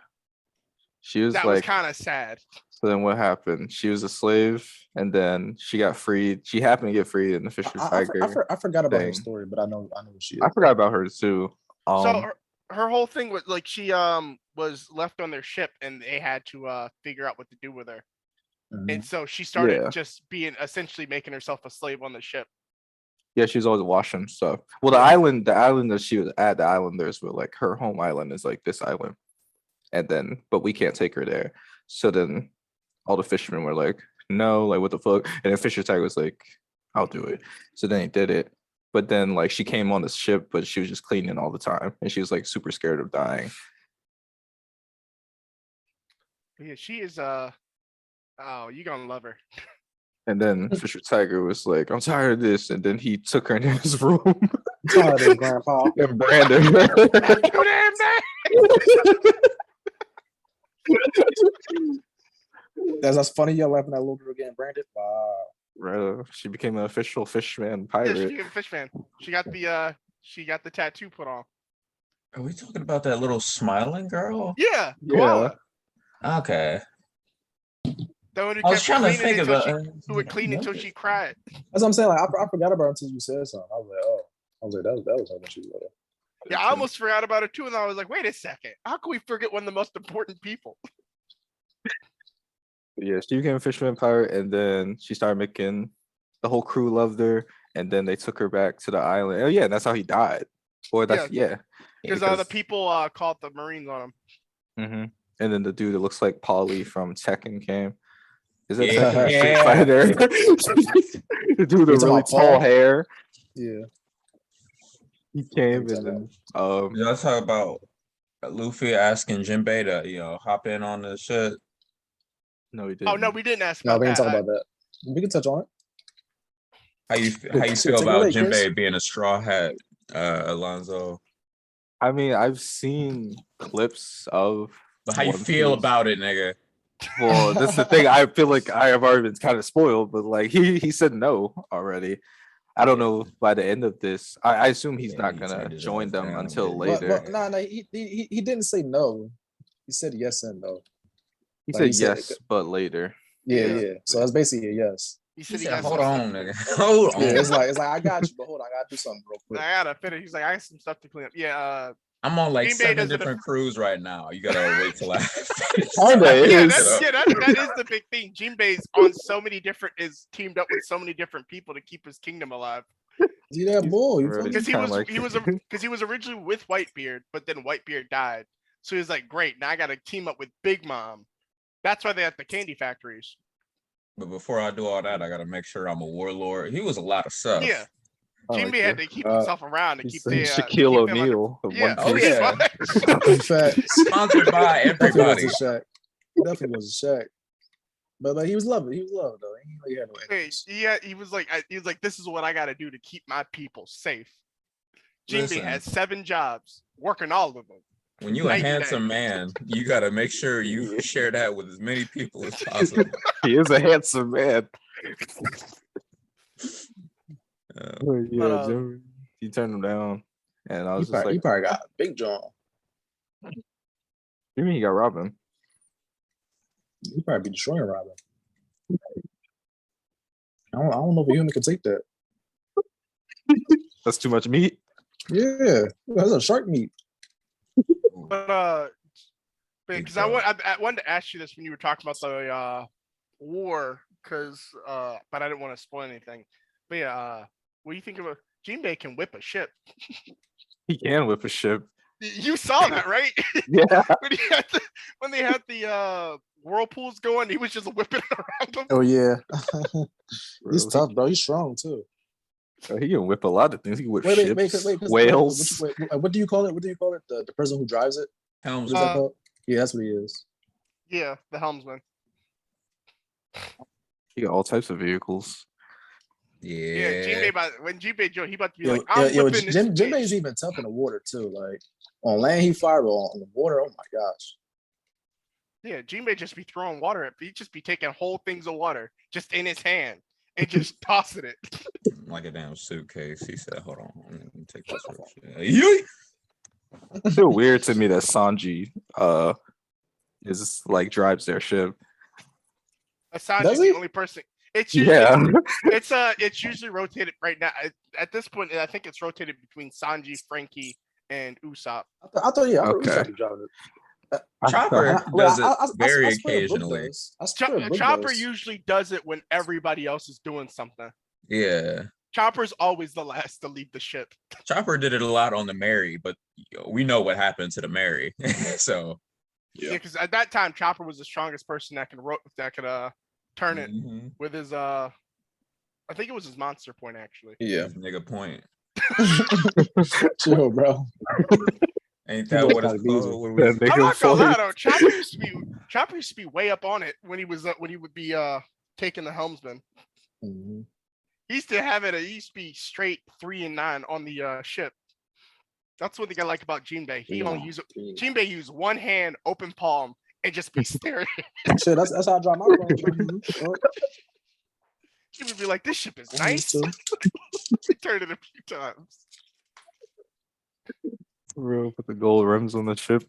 She was That was like, kind of sad. so then what happened? She was a slave and then she got freed. She happened to get freed in the Fisher Tiger. I forgot about her thing. story, but I know who she is. I forgot about her too. So her whole thing was like she was left on their ship and they had to figure out what to do with her. Mhm. And so she started Yeah. just being essentially making herself a slave on the ship. Yeah, she was always washing stuff. Well, the island that she was at, the islanders were like her home island is like this island. And then, but we can't take her there. So then all the fishermen were like, no, like what the fuck? And then Fisher Tiger was like, I'll do it. So then he did it. But then like she came on the ship, but she was just cleaning all the time, and she was like super scared of dying. Yeah, she is oh, you gonna love her. And then Fisher Tiger was like, I'm tired of this. And then he took her into his room. Tired of this, Grandpa. And branded her. Too damn That's funny. Y'all laughing at little girl getting branded. Wow. Right. She became an official fishman Yeah, pirate. she a fishman. She got the tattoo put on. Are we talking about that little smiling girl? Yeah. Yeah. Okay. The one who I was kept trying to think cleaning about. who would clean until she cried. That's what I'm saying. Like I forgot about her until you said something. I was like, oh. I was like, that was how much she was. Yeah, I almost forgot about it too, and I was like, wait a second. How can we forget one of the most important people? Yeah, she became a fisherman pirate, and then she started making the whole crew loved her, and then they took her back to the island. Oh yeah, that's how he died. Or that's yeah. Because the people called the Marines on him. Mm-hmm. And then the dude that looks like Paulie from Tekken came. Is that Yeah. Tekken or Street Fighter? The dude with really tall hair. Yeah. He came and then Y'all talk about Luffy asking Jinbei to hop in on the shit. No, we didn't. Oh no, we didn't ask No, about we that. didn't talk about that. We can touch on it. How you feel about Jinbei being a straw hat, Alonzo? I mean, I've seen clips of. But how you feel about it, nigga? Well, that's the thing. I feel like I have already been kind of spoiled, but like he said no already. I don't know by the end of this. I assume he's not gonna join them until later. No, he didn't say no. He said yes and no. He said yes, but later. Yeah. So that's basically a yes. He said, hold on, nigga. Hold on. Yeah, it's like I got you, but hold on, I gotta do something real quick. I gotta finish. He's like, I got some stuff to clean up. Yeah. I'm on like 7 different crews right now. You gotta wait till I finish. That is the big thing. Jinbei's on so many different is teamed up with so many different people to keep his kingdom alive. See that boy? Because he was originally with Whitebeard, but then Whitebeard died. So he was like, great, now I gotta team up with Big Mom. That's why they have the candy factories. But before I do all that, I gotta make sure I'm a warlord. He was a lot of stuff. Yeah. Jinbei had to keep himself around and keep the Shaquille O'Neal. Yeah. Sponsored by everybody. Definitely was a Shaq. But he was loving. He was loving though. He had no enemies. He was like, this is what I got to do to keep my people safe. Jinbei has 7 jobs, working all of them. When you're a handsome man, you got to make sure you share that with as many people as possible. He is a handsome man. He turned him down, and I was just like, "He probably got a big jaw." You mean he got Robin? He probably be destroying Robin. I don't know if a human can take that. That's too much meat. Yeah, that's a shark meat. But because I wanted to ask you this when you were talking about the war, because but I didn't want to spoil anything. But yeah, what do you think about Jinbei can whip a ship? He can whip a ship. You saw that, right? Yeah. when they had the whirlpools going, he was just whipping it around them. Oh yeah. He's tough, bro. He's strong too. He can whip a lot of things. He can whip ships, whales. What do you call it? What do you call it? The person who drives it? Helmsman. Yeah, that's what he is. Yeah, the helmsman. He got all types of vehicles. Yeah. When Jinbei joined, he about to be Jinbei's even tough in the water too. Like on land, he fire, but on the water, oh my gosh. Yeah, Jinbei just be throwing water at. He'd just be taking whole things of water just in his hand and just tossing it like a damn suitcase. He said, "Hold on, let me take this." It's so weird to me that Sanji is like drives their ship. Sanji's the only person. It's usually, it's usually rotated right now. At this point, I think it's rotated between Sanji, Frankie, and Usopp. I thought Usopp driving it. Chopper does it very occasionally. Chopper usually does it when everybody else is doing something. Yeah. Chopper's always the last to leave the ship. Chopper did it a lot on the Mary, but we know what happened to the Mary. So Yeah, because at that time, Chopper was the strongest person that could turn it with his I think it was his monster point actually. Yeah, nigga point. Chill, bro. Ain't that what it's called? I'm not gonna lie though, Chopper used to be way up on it when he would be taking the helmsman. Mm-hmm. He used to have it. He used to be straight 3 and 9 on the ship. That's what I like about Jinbei. Jinbei used one hand, open palm, and just be staring. Shit, that's how I draw my phone. He would be like, "This ship is nice." He turned it a few times. Real, put the gold rims on the ship.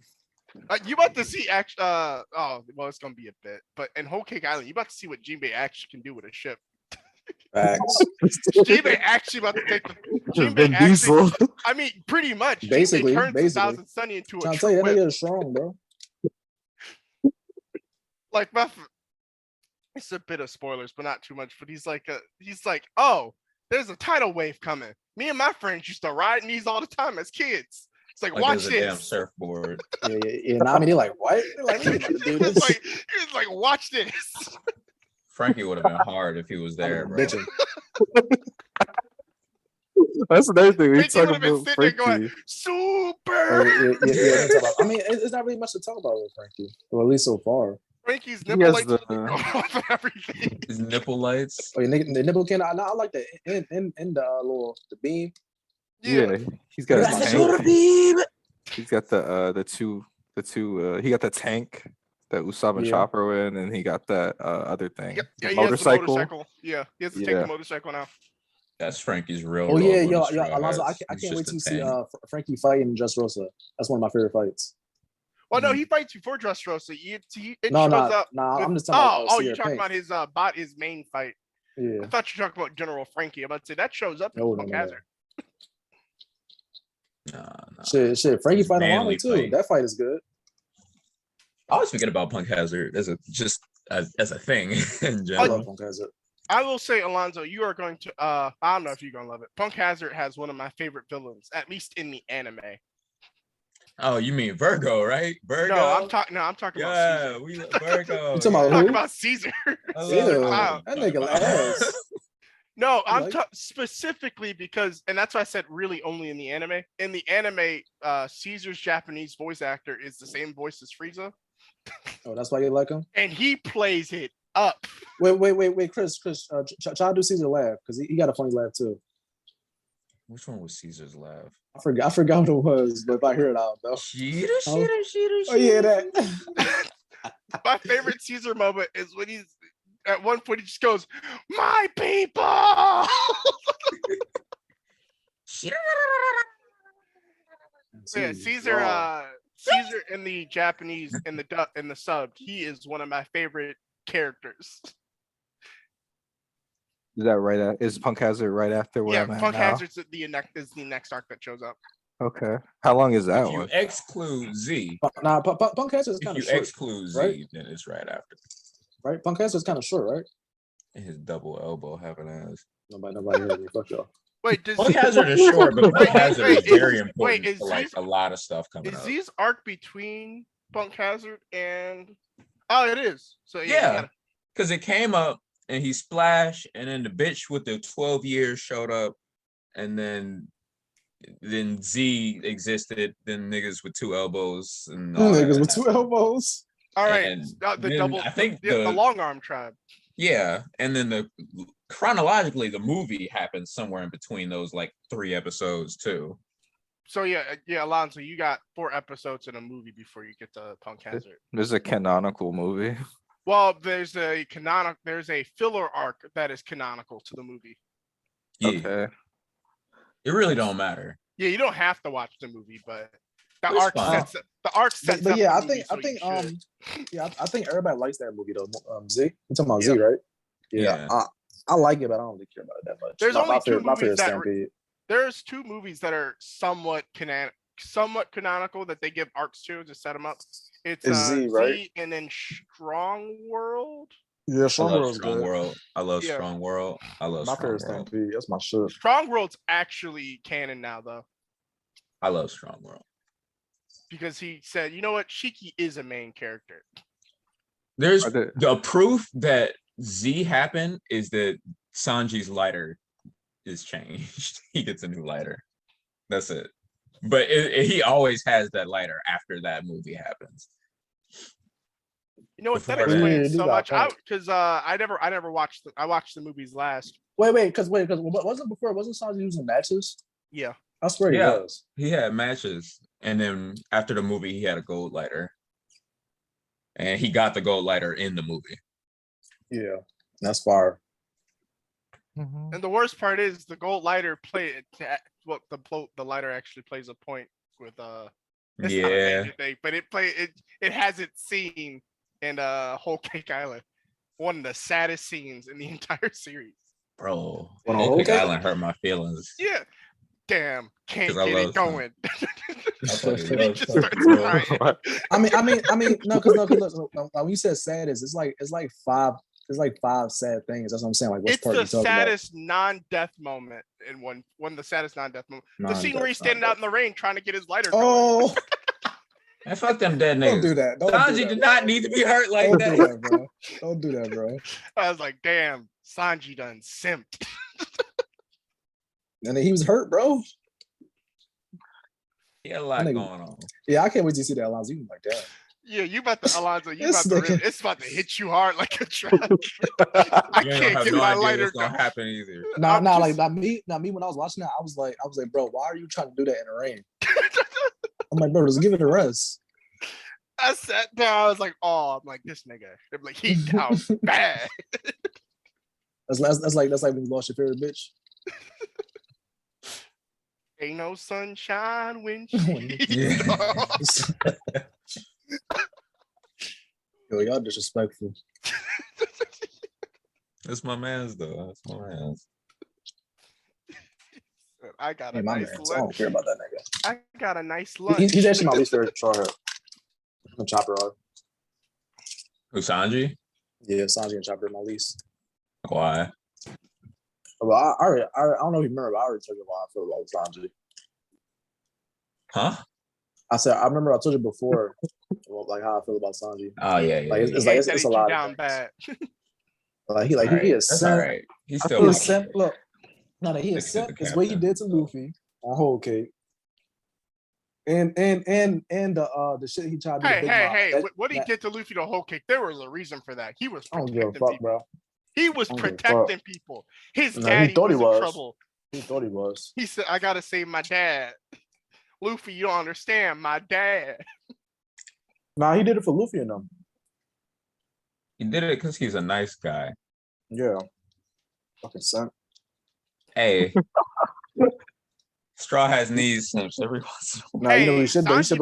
You about to see it's gonna be a bit, but in Whole Cake Island, you about to see what Jinbei actually can do with a ship. Facts. Jinbei actually about to take the Jinbei actually, I mean, pretty much. Basically, turns 1000 Sunny into a tell you, that nigga is strong, bro. Like, it's a bit of spoilers, but not too much. But he's like, oh, there's a tidal wave coming. Me and my friends used to ride in these all the time as kids. It's like watch this. Damn surfboard. Yeah. Nah, I mean, they're like, what? They're like, we about to do this. He was like, watch this. Frankie would have been hard if he was there, bro. That's another thing. Frankie would have been sitting there going, super. Yeah. I mean, it's not really much to talk about with Frankie, or at least so far. Frankie's nipple lights off and everything. His nipple lights. Oh, the nipple can. I like the in the beam. Yeah, he's got a tank. Beam. He's got the two. He got the tank that Usopp and Chopper were in, and he got that other thing. Yeah, motorcycle. Yeah, he has to take the motorcycle now. That's Frankie's real. Oh yeah, Alonzo, I can't wait to see Frankie fight in Dressrosa. That's one of my favorite fights. Well, no, he fights before Dressrosa. I'm just talking about. You're talking about his main fight. Yeah. I thought you were talking about General Frankie. I'm about to say that shows up in Punk Hazard. No. Shit. Frankie fighting Arnold too. That fight is good. I was thinking about Punk Hazard as a thing in general. I love Punk Hazard. I will say, Alonzo, you are going to. I don't know if you're gonna love it. Punk Hazard has one of my favorite villains, at least in the anime. Oh, you mean Virgo, right? Virgo. No, I'm talking about Caesar. We Virgo. You talking about Caesar? That nigga ass. No, I'm specifically because, and that's why I said really only in the anime. In the anime, Caesar's Japanese voice actor is the same voice as Frieza. Oh, that's why you like him? And he plays it up. Wait, Chris, try to do Caesar laugh because he got a funny laugh too. Which one was Caesar's laugh? I forgot what it was, but if I hear it out though. Cheater. Oh yeah, that. My favorite Caesar moment is when he's at one point he just goes, "My people." Yeah, Caesar in the Japanese in the sub, he is one of my favorite characters. Is that right? Is Punk Hazard right after where I'm at Punk now? Hazard's the next arc that shows up. Okay. How long is that if one? You exclude Z. Punk Hazard is kind of short. If you exclude Z, right? Then it's right after. Right? Punk Hazard is kind of short, right? And his double elbow having ass. Nobody heard me. Fuck y'all. Wait, Punk Hazard is short, but Punk Hazard is very important for like a lot of stuff coming up. Is Z's arc between Punk Hazard and? Oh, it is. So yeah, because it came up and he splashed, and then the bitch with the 12 years showed up, and then Z existed. Then niggas with 2 elbows and niggas with 2 elbows. All right, the long arm tribe. Yeah, and then chronologically the movie happened somewhere in between those like 3 episodes too. So yeah, Alonzo, you got 4 episodes in a movie before you get to Punk Hazard. There's a canonical movie. Well, there's a filler arc that is canonical to the movie. Yeah. Okay. It really don't matter. Yeah, you don't have to watch the movie, but the arc sets but yeah, up I think everybody likes that movie though. Z, you talking about Z, right? Yeah. I like it, but I don't really care about it that much. There's only 2 movies there's 2 movies that are somewhat canonical that they give arcs to set them up. It's Z, right? Z and then Strong World. Yeah, Strong World's good. I love Strong World. I love my Strong World. World. That's my shit. Strong World's actually canon now, though. I love Strong World. because he said, you know what, Shiki is a main character. There's the proof that Z happened is that Sanji's lighter is changed. He gets a new lighter. That's it. But he always has that lighter after that movie happens. You know what? That explains so much. Because I never watched. I watched the movies last. Wait, because wasn't before? Wasn't Sanji using matches? Yeah, I swear he was. He had matches, and then after the movie, he had a gold lighter, and he got the gold lighter in the movie. Yeah, that's fire. And the worst part is the gold lighter the lighter actually plays a point with it's not a major thing, but it has its scene in Whole Cake Island, one of the saddest scenes in the entire series. Bro, Whole Cake Island hurt my feelings. Yeah, damn, can't get it going. I mean, no, because when you said saddest, it's like five sad things. That's what I'm saying. Like, it's the saddest non-death moment in one of the saddest non-death moments. The scene where he's standing out in the rain trying to get his lighter going. Oh, and fuck them dead niggas. Don't do that. Sanji did not need to be hurt like that. Don't do that, bro. Don't do that, bro. I was like, damn, Sanji done simped. And then he was hurt, bro. He had a lot going on. Yeah, I can't wait to see that, Alonzo. You like that. Yeah, Alonzo, it's about to hit you hard like a truck. I can't get my lighter going. Gonna happen either. Like not me when I was watching that, I was like, bro, why are you trying to do that in the rain? I'm like, bro, just give it a rest. I sat down, I was like, oh, I'm like, this nigga. I'm like, he down bad. That's like when you lost your favorite bitch. Ain't no sunshine when she's Yo, y'all disrespectful. That's my man's though. That's my man's. I got a nice lunch. I don't care about that nigga. I got a nice lunch. He's actually my least favorite Straw Hat. Chopper are. Who, Sanji? Yeah, Sanji and Chopper are my least. Why? Well, I don't know if you remember, but I already told you why I feel about Sanji. Huh? I remember I told you before, like how I feel about Sanji. Oh yeah. Like it's a lot of bad. He is That's simp. all right. He's still simp. Look, he is simp. It's what he did to Luffy on Whole Cake. And the shit he tried to do. Hey, what he did to Luffy the Whole Cake, there was a reason for that. He was protecting people. Bro. He was protecting people. His daddy was in trouble. He thought he was. He said, I gotta save my dad. Luffy, you don't understand, my dad. Nah, he did it for Luffy and them. He did it because he's a nice guy. Yeah. Fucking son. Hey. Straw has needs simps every once in a while. Nah, you know he should Sanji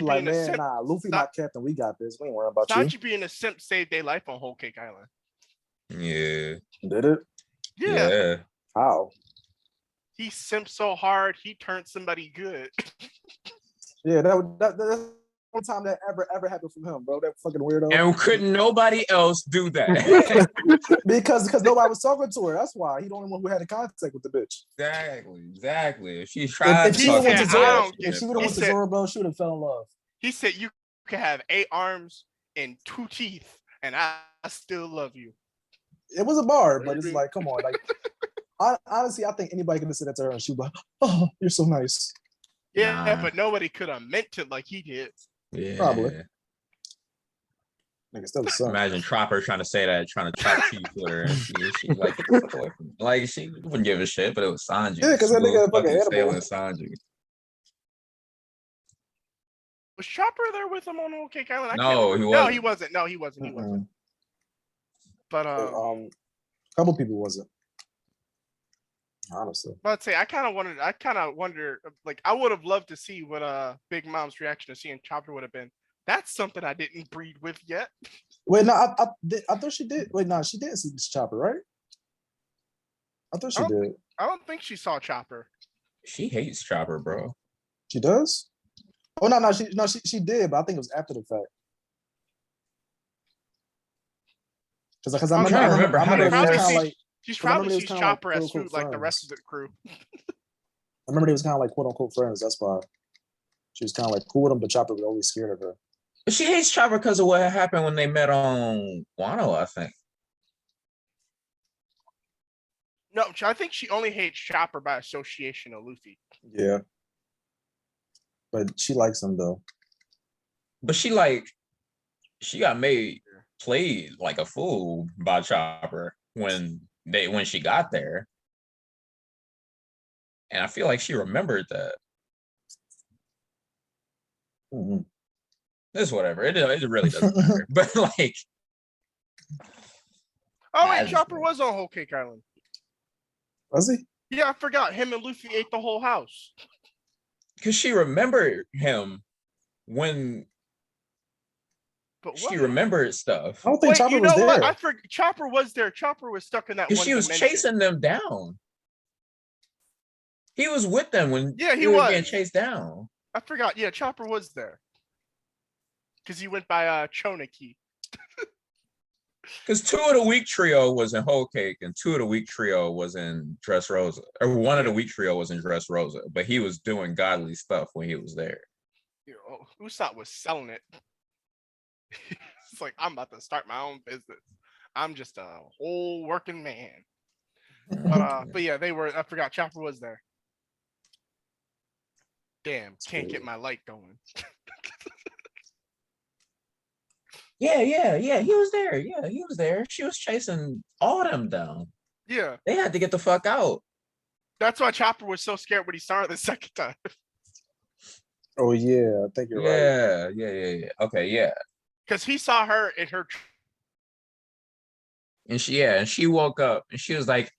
like, man, nah, Luffy not captain. We got this. We ain't worrying about you. Sanji being a simp saved their life on Whole Cake Island. Yeah. Did it? Yeah. How? He simped so hard, he turned somebody good. Yeah, that's one time that ever happened from him, bro. That fucking weirdo. And couldn't nobody else do that? because nobody was talking to her. That's why he the only one who had a contact with the bitch. Exactly. If she tried, if she would have went to Zoro, bro, she would have fell in love. He said you could have 8 arms and 2 teeth, and I still love you. It was a bar, but it's like, come on, like. Honestly, I think anybody could have said that to her and she was like, oh, you're so nice. Yeah, but nobody could have meant it like he did. Yeah. Probably. Nigga, still the son. Imagine Chopper trying to say that, trying to chop teeth with her. And she like, she wouldn't give a shit, but it was Sanji. Yeah, because that nigga fucking sailing Sanji. Was Chopper there with him on Whole Cake Island? No, he wasn't. No, he wasn't. But a couple people wasn't. Honestly, but I'd say I kind of wonder, like, I would have loved to see what Big Mom's reaction to seeing Chopper would have been. That's something I didn't breed with yet. Wait, no, I thought she did. Wait, no, she did see this Chopper, right? I thought she did. I don't think she saw Chopper. She hates Chopper, bro. She does? Oh no, she did, but I think it was after the fact. Because I remember how they like. She's probably sees Chopper as food like the rest of the crew. I remember they was kind of like quote unquote friends. That's why She was kind of like cool with him, but Chopper was always scared of her. But she hates Chopper because of what happened when they met on Wano, I think. No, I think she only hates Chopper by association of Luffy. Yeah. But she likes him though. But she got played like a fool by Chopper when she got there. And I feel like she remembered that. Mm-hmm. It's whatever. It really doesn't matter. But like, oh wait, Chopper was on Whole Cake Island. Was he? Yeah, I forgot. Him and Luffy ate the whole house. Because she remembered him when she remembered stuff. I don't think Chopper was there. What? I forgot. Chopper was there. Chopper was stuck in that one. She was chasing them down. He was with them when he was getting chased down. I forgot. Yeah, Chopper was there. Because he went by Choniki. Because 2 of the Week trio was in Whole Cake and 2 of the Week trio was in Dressrosa. Or 1 of the Week trio was in Dressrosa. But he was doing godly stuff when he was there. Usopp was selling it. It's like, I'm about to start my own business. I'm just a whole working man. But yeah, I forgot Chopper was there. Damn, can't get my light going. Yeah, he was there. Yeah, he was there. She was chasing all of them down. Yeah. They had to get the fuck out. That's why Chopper was so scared when he saw her the second time. Oh, yeah. I think you're right. Yeah. Okay, yeah. Because he saw her in her... And she woke up and she was like,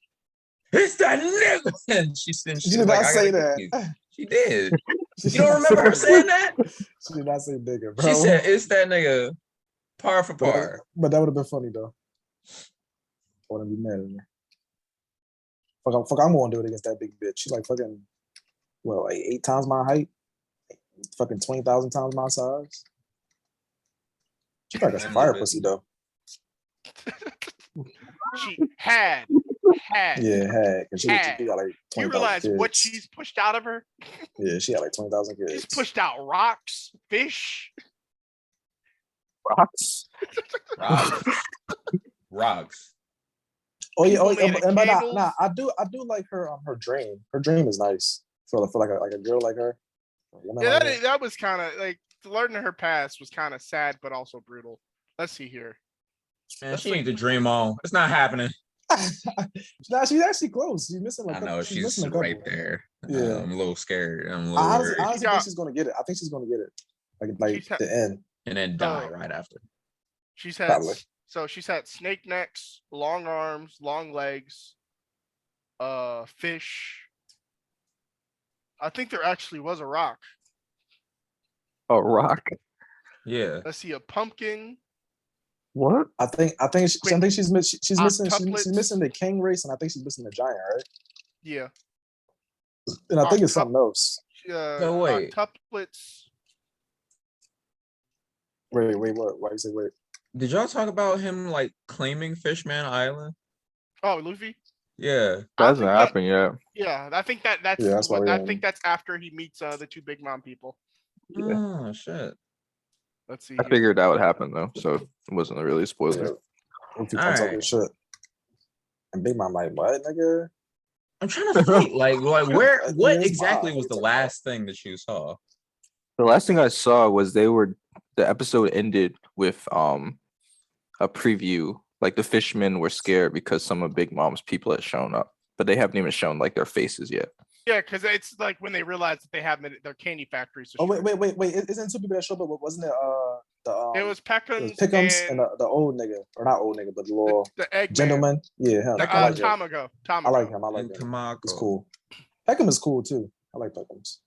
it's that nigga! And she did not say that. She did. You don't remember her saying that? She did not say nigga, bro. She said, it's that nigga. Par for par. But that would have been funny though. I wouldn't be mad at her. Fuck, I'm gonna do it against that big bitch. She's like fucking, well, like 8 times my height, fucking 20,000 times my size. She probably got some fire pussy though. She had. Yeah, had. She got like 20,000 You realize kids. what she's pushed out of her? Yeah, she had like 20,000 kids. She's pushed out rocks, fish. Rocks. Oh yeah, and but I do like her dream. Her dream is nice for like a girl like her. Yeah, that was kind of like learning her past was kind of sad, but also brutal. Let's see here. Man, she needs to dream on. It's not happening. Nah, she's actually close. She's missing. I know she's right there. Yeah, I'm a little scared. I'm a little honestly think she's gonna get it. I think she's gonna get it. Like the end. And then die right after. She's had snake necks, long arms, long legs, fish. I think there actually was a rock. A rock? Yeah. Let's see, a pumpkin. What? I think she's missing the king race, and I think she's missing the giant, right? Yeah. And I think it's something else. No, wait. Octuplets. Wait, what? Why you say wait? Did y'all talk about him like claiming Fishman Island? Oh, Luffy? Yeah. That hasn't happened yet. Yeah, I think that's I think that's after he meets the 2 Big Mom people. Yeah. Oh shit. Let's see. I figured that would happen though, so it wasn't really a spoiler. Shit. And Big Mom like, what, nigga? I'm trying to think, like what exactly was the last thing that you saw? The last thing I saw was the episode ended with a preview. Like the fishermen were scared because some of Big Mom's people had shown up, but they haven't even shown like their faces yet. Yeah, because it's like when they realize that they have their candy factories. Oh wait! Isn't 2 people that showed up? But wasn't it it was Peckham's and the old nigga, or not old nigga, but the little gentleman. Yeah, him. Tamago. I like him. Tamago. It's cool. Peckham is cool too. I like Peckham's.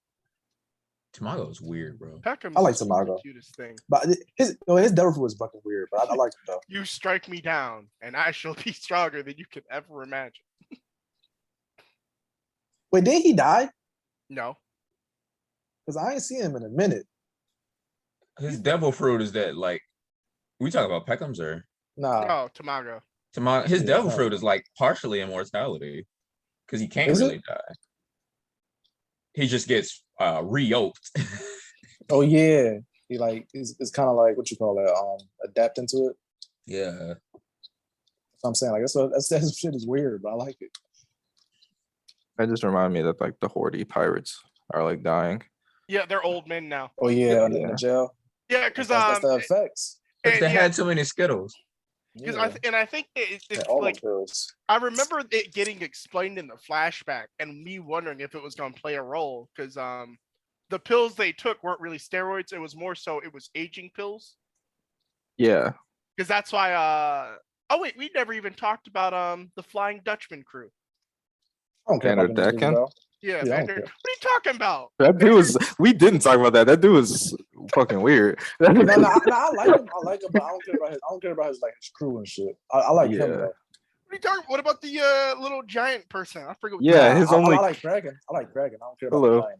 Tamago is weird, bro. Peckham. I like Tamago. The cutest thing. But his devil fruit was fucking weird. But I like him though. You strike me down, and I shall be stronger than you could ever imagine. Wait, did he die? No. Because I ain't seen him in a minute. His devil fruit is that like we talk about Peckham's or nah? No, Tamago. His devil fruit is like partially immortality because he can't really die. He just gets re-yoked. Oh yeah, he like it's kind of like what you call it, adapting to it. Yeah. So I'm saying like that shit is weird, but I like it. That just remind me that like the Hordy pirates are like dying. Yeah, they're old men now. Oh yeah, in the jail. Yeah, because that's the effects. Because they had too many Skittles. Because I think it's like I remember it getting explained in the flashback, and me wondering if it was going to play a role because the pills they took weren't really steroids. It was more so it was aging pills. Yeah. Because that's why. Oh wait, we never even talked about the Flying Dutchman crew. I don't care about Deccan. Yeah, Vander. What are you talking about? That dude was. We didn't talk about that. That dude was fucking weird. no, I like him. I like him, but I don't care about his like his crew and shit. I like him though. What are you talking? What about the little giant person? I forget. His only. I like Dragon. I don't care about the giant.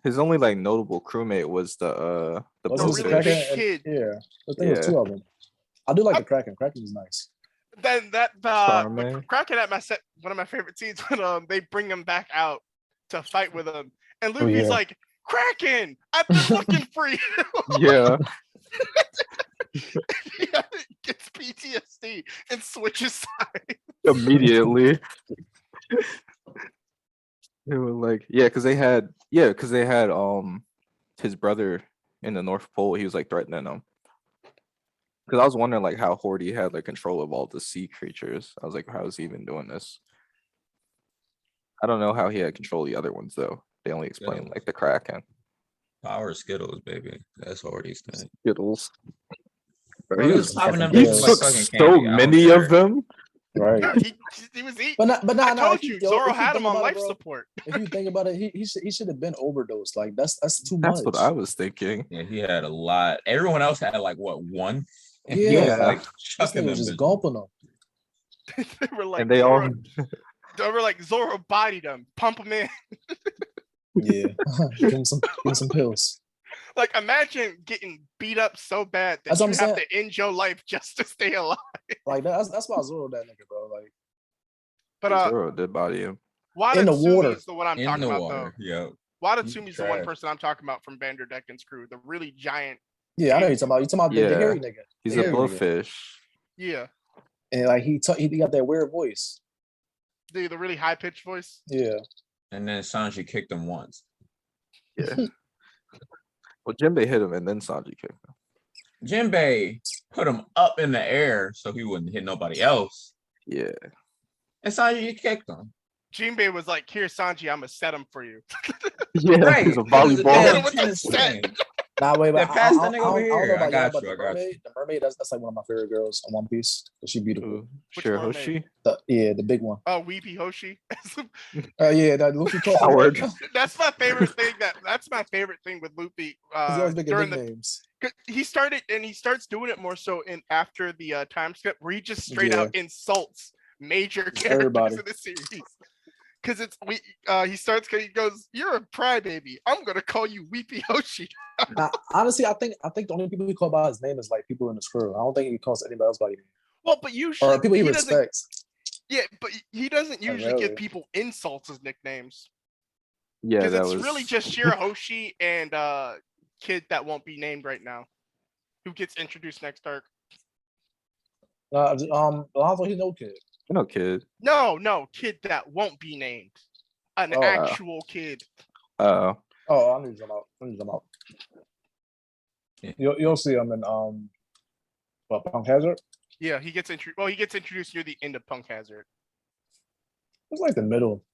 His only like notable crewmate was the really big kid. Yeah, I think it was two of them. I do like the Kraken. Kraken is nice. Then Kraken at one of my favorite scenes when they bring him back out to fight with him, and Luffy's like, Kraken, I've been looking for you. Yeah. He gets PTSD and switches sides immediately. They were like, because they had his brother in the North Pole. He was like threatening him. Because I was wondering like how Hordy had like control of all the sea creatures. I was like, how is he even doing this? I don't know how he had control of the other ones though. They only explain like the Kraken. Power Skittles, baby. That's Hordy's thing. Skittles. Bro, he was popping them. He took so many of them. Right. He was eating. But I told you, Zoro had him on life support. If you think about it, he should have been overdosed. Like that's too much. That's what I was thinking. Yeah, he had a lot. Everyone else had like what, one? And he was like chucking them, just gulping them. They were like, and they all. They were like, Zoro bodied him, pump him in. Yeah, give him some pills. Like, imagine getting beat up so bad that you have to end your life just to stay alive. Like that's why Zoro that nigga, bro. Like, but Zoro did body him in the water. Is the one I'm talking about, though. Yeah, Watatsumi's the one person I'm talking about from Vanderdecken's crew, the really giant. Yeah, I know you're talking about. You're talking about the hairy nigga. He's a blowfish. Yeah, and like he got that weird voice. The really high pitched voice. Yeah, and then Sanji kicked him once. Yeah. Well, Jinbei hit him, and then Sanji kicked him. Jinbei put him up in the air so he wouldn't hit nobody else. Yeah. And Sanji kicked him. Jinbei was like, "Here, Sanji, I'm gonna set him for you." Yeah, right. He's a volleyball. Nah, wait, but pass the nigga over here. I got you. The mermaid, that's like one of my favorite girls on One Piece. She's beautiful. Shirahoshi? The big one. Oh, Weepy Hoshi. Yeah, that Luffy Howard. That's my favorite thing. That's my favorite thing with Luffy. During names. He starts doing it more so after the time skip where he just straight out insults major characters in the series. Because he goes, "You're a crybaby. I'm gonna call you Weepy Hoshi." Now, honestly, I think the only people he call by his name is like people in the crew. I don't think he calls anybody else by name. Well, but usually or people he respects. Yeah, but he doesn't usually give people insults as nicknames. Yeah, because it's really just Shirahoshi and kid that won't be named right now, who gets introduced next arc. Alonzo, he's no kid. No kid. No, kid that won't be named. An actual kid. I need them out. You'll see him in Punk Hazard. Yeah, he gets introduced near the end of Punk Hazard. It's like the middle.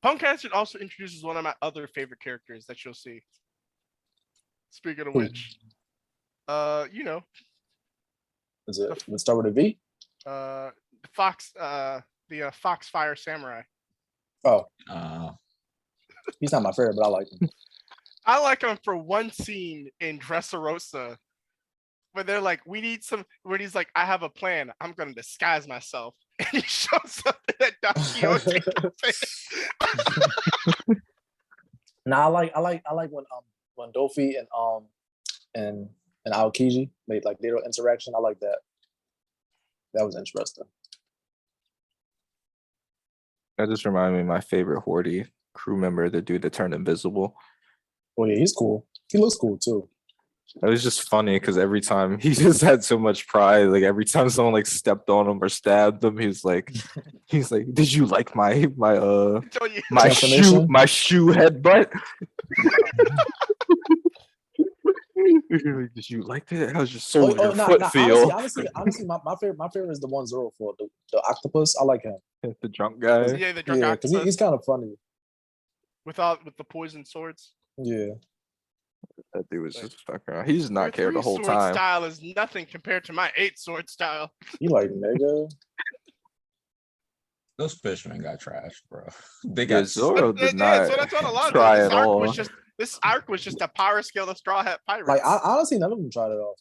Punk Hazard also introduces one of my other favorite characters that you'll see. Speaking of which, Is it? Let's start with a V. The Foxfire Samurai. Oh. He's not my favorite, but I like him. I like him for one scene in Dressrosa where they're like, we need some, where he's like, I have a plan. I'm going to disguise myself. And he shows up in that Don Quixote. Nah, I like when Dofi and Aokiji made like their interaction. I like that. That was interesting. That just reminded me of my favorite Hordy crew member, the dude that turned invisible. Oh yeah, he's cool. He looks cool too. It was just funny because every time he just had so much pride. Like every time someone like stepped on him or stabbed him, he's like, "Did you like my shoe headbutt? Did you like that? How's your soul foot feel?" Honestly, my favorite is the 1-0 for the octopus. I like him. The drunk guy. Yeah, the drunk octopus. Because he's kind of funny. With the poison swords. Yeah. That dude was just fucking around. He just not care the whole time. 3-sword style is nothing compared to my 8-sword style. You like nigga? Those fishermen got trashed, bro. They got Zoro did not try at all. This arc was just a power scale of Straw Hat Pirates. Like I honestly none of them tried it off.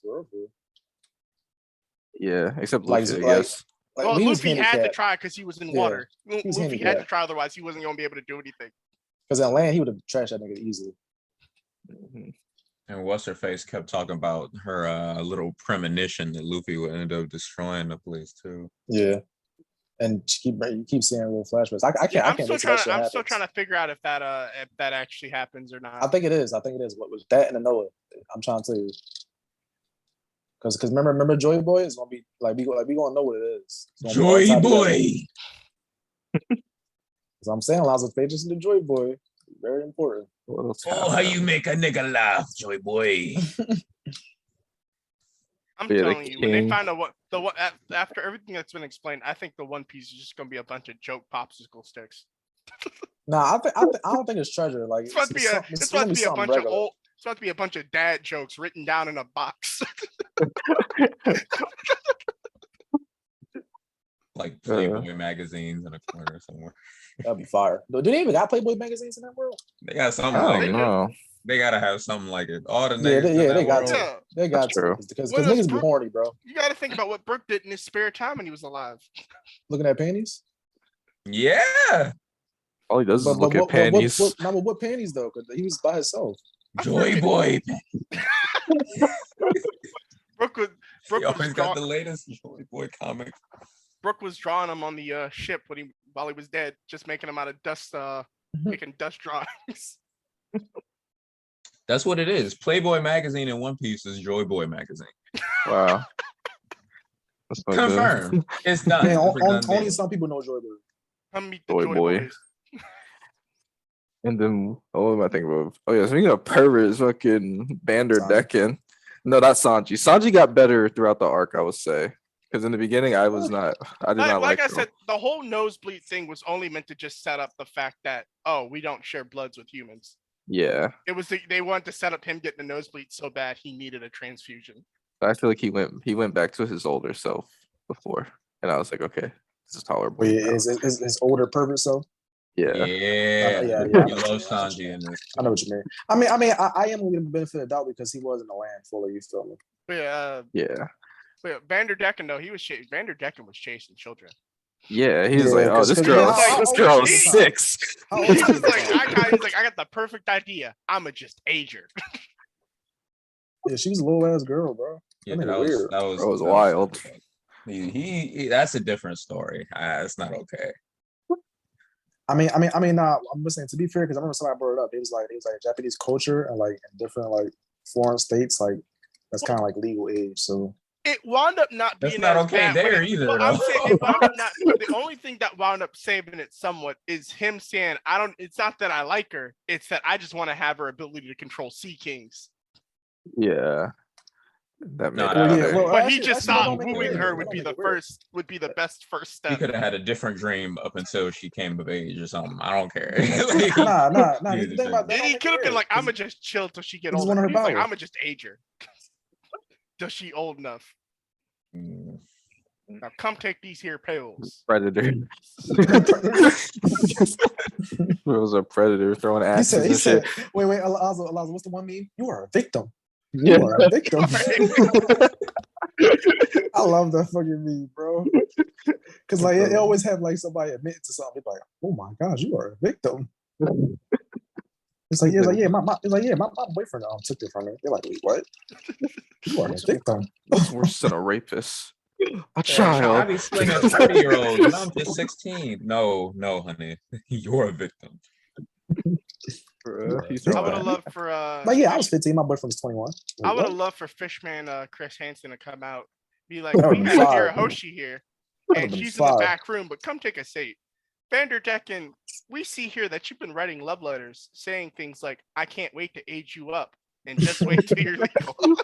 Yeah, except Luffy, I guess. Well, Luffy had to try because he was in water. Luffy had to try, otherwise he wasn't gonna be able to do anything. Because on land, he would have trashed that nigga easily. And what's her face kept talking about her little premonition that Luffy would end up destroying the place too. Yeah, and you keep seeing little flashbacks. I can't. I'm still trying to figure out if that actually happens or not. I think it is. What was that and the Noah? I'm trying to tell you. Because remember Joy Boy is gonna be like we gonna know what it is. Joy Boy. So I'm saying Lazarus Pages and the Joy Boy. Very important. Oh, how you make a nigga laugh, Joy Boy. I'm telling you, when they find out what after everything that's been explained, I think the One Piece is just gonna be a bunch of joke popsicle sticks. Nah, I don't think it's treasure. Like it's supposed to be a bunch of dad jokes written down in a box. Like Playboy magazines in a corner somewhere. That'd be fire. Do they even got Playboy magazines in that world? They got something like it. They gotta have something like it. All the niggas they got to. Because niggas be horny, bro. You gotta think about what Brook did in his spare time when he was alive. Looking at panties? Yeah. All he does is look at panties. What panties though? Because he was by himself. Joy Boy. Brook always got the latest Joy Boy comic. Brook was drawing him on the ship while he was dead, just making him out of dust, making dust drawings. That's what it is. Playboy magazine in One Piece is Joy Boy magazine. Wow. Confirmed. It's done. Man, only some people know Joy Boy. Come meet the Joy Boy. And then what am I thinking of? Oh yeah, speaking of perverts, fucking Vanderdecken. No, that's Sanji. Sanji got better throughout the arc, I would say. Because in the beginning, I did not like I said, the whole nosebleed thing was only meant to just set up the fact that, we don't share bloods with humans. Yeah. It was they wanted to set up him getting a nosebleed so bad he needed a transfusion. I feel like he went back to his older self before. And I was like, okay, this is tolerable. Wait, is his older pervert self? Yeah. Yeah. You love Sanji in this. I know what you mean. I mean, I am gonna benefit of the doubt because he was in the land fully, you feel me? Yeah. But Vanderdecken though, Vanderdecken was chasing children. Yeah, he's like, oh, this girl is 6. He's like, I got the perfect idea. I'ma just age her. Yeah, she was a little ass girl, bro. Yeah, that was wild. He that's a different story. It's not okay. I mean, I'm listening. To be fair, because I remember somebody brought it up. It was like Japanese culture and like in different like foreign states, like that's kind of like legal age. So it wound up not being not okay there either. I'm saying it wound up not. The only thing that wound up saving it somewhat is him saying, It's not that I like her. It's that I just want to have her ability to control Sea Kings. Yeah. That made but he just thought wooing her would be the best first step. He could have had a different dream up until she came of age or something. I don't care. Nah. He could have been like, I'ma just chill till she get older. He's like, I'ma just age her. Does she old enough? Now come take these here pills. Predator. It was a predator throwing acid. He said, wait, Alonzo, what's the one meme? You are a victim. You are a victim. I love that fucking meme, bro. Because like it always have like somebody admitting to something. It's like, oh my gosh, you are a victim. It's like my boyfriend took it from me. They're like, wait, what? You are a victim. That's worse than a rapist. A child. I be swinging 30-year-olds and I'm just 16. No, honey. You're a victim. He's I would have loved for But yeah, I was 15. My boyfriend was 21. I would have loved for Fishman Chris Hansen to come out, be like, we have Akira Hoshi here, and she's in the back room, but come take a seat. Vanderdecken, we see here that you've been writing love letters saying things like, I can't wait to age you up and just wait till you're legal.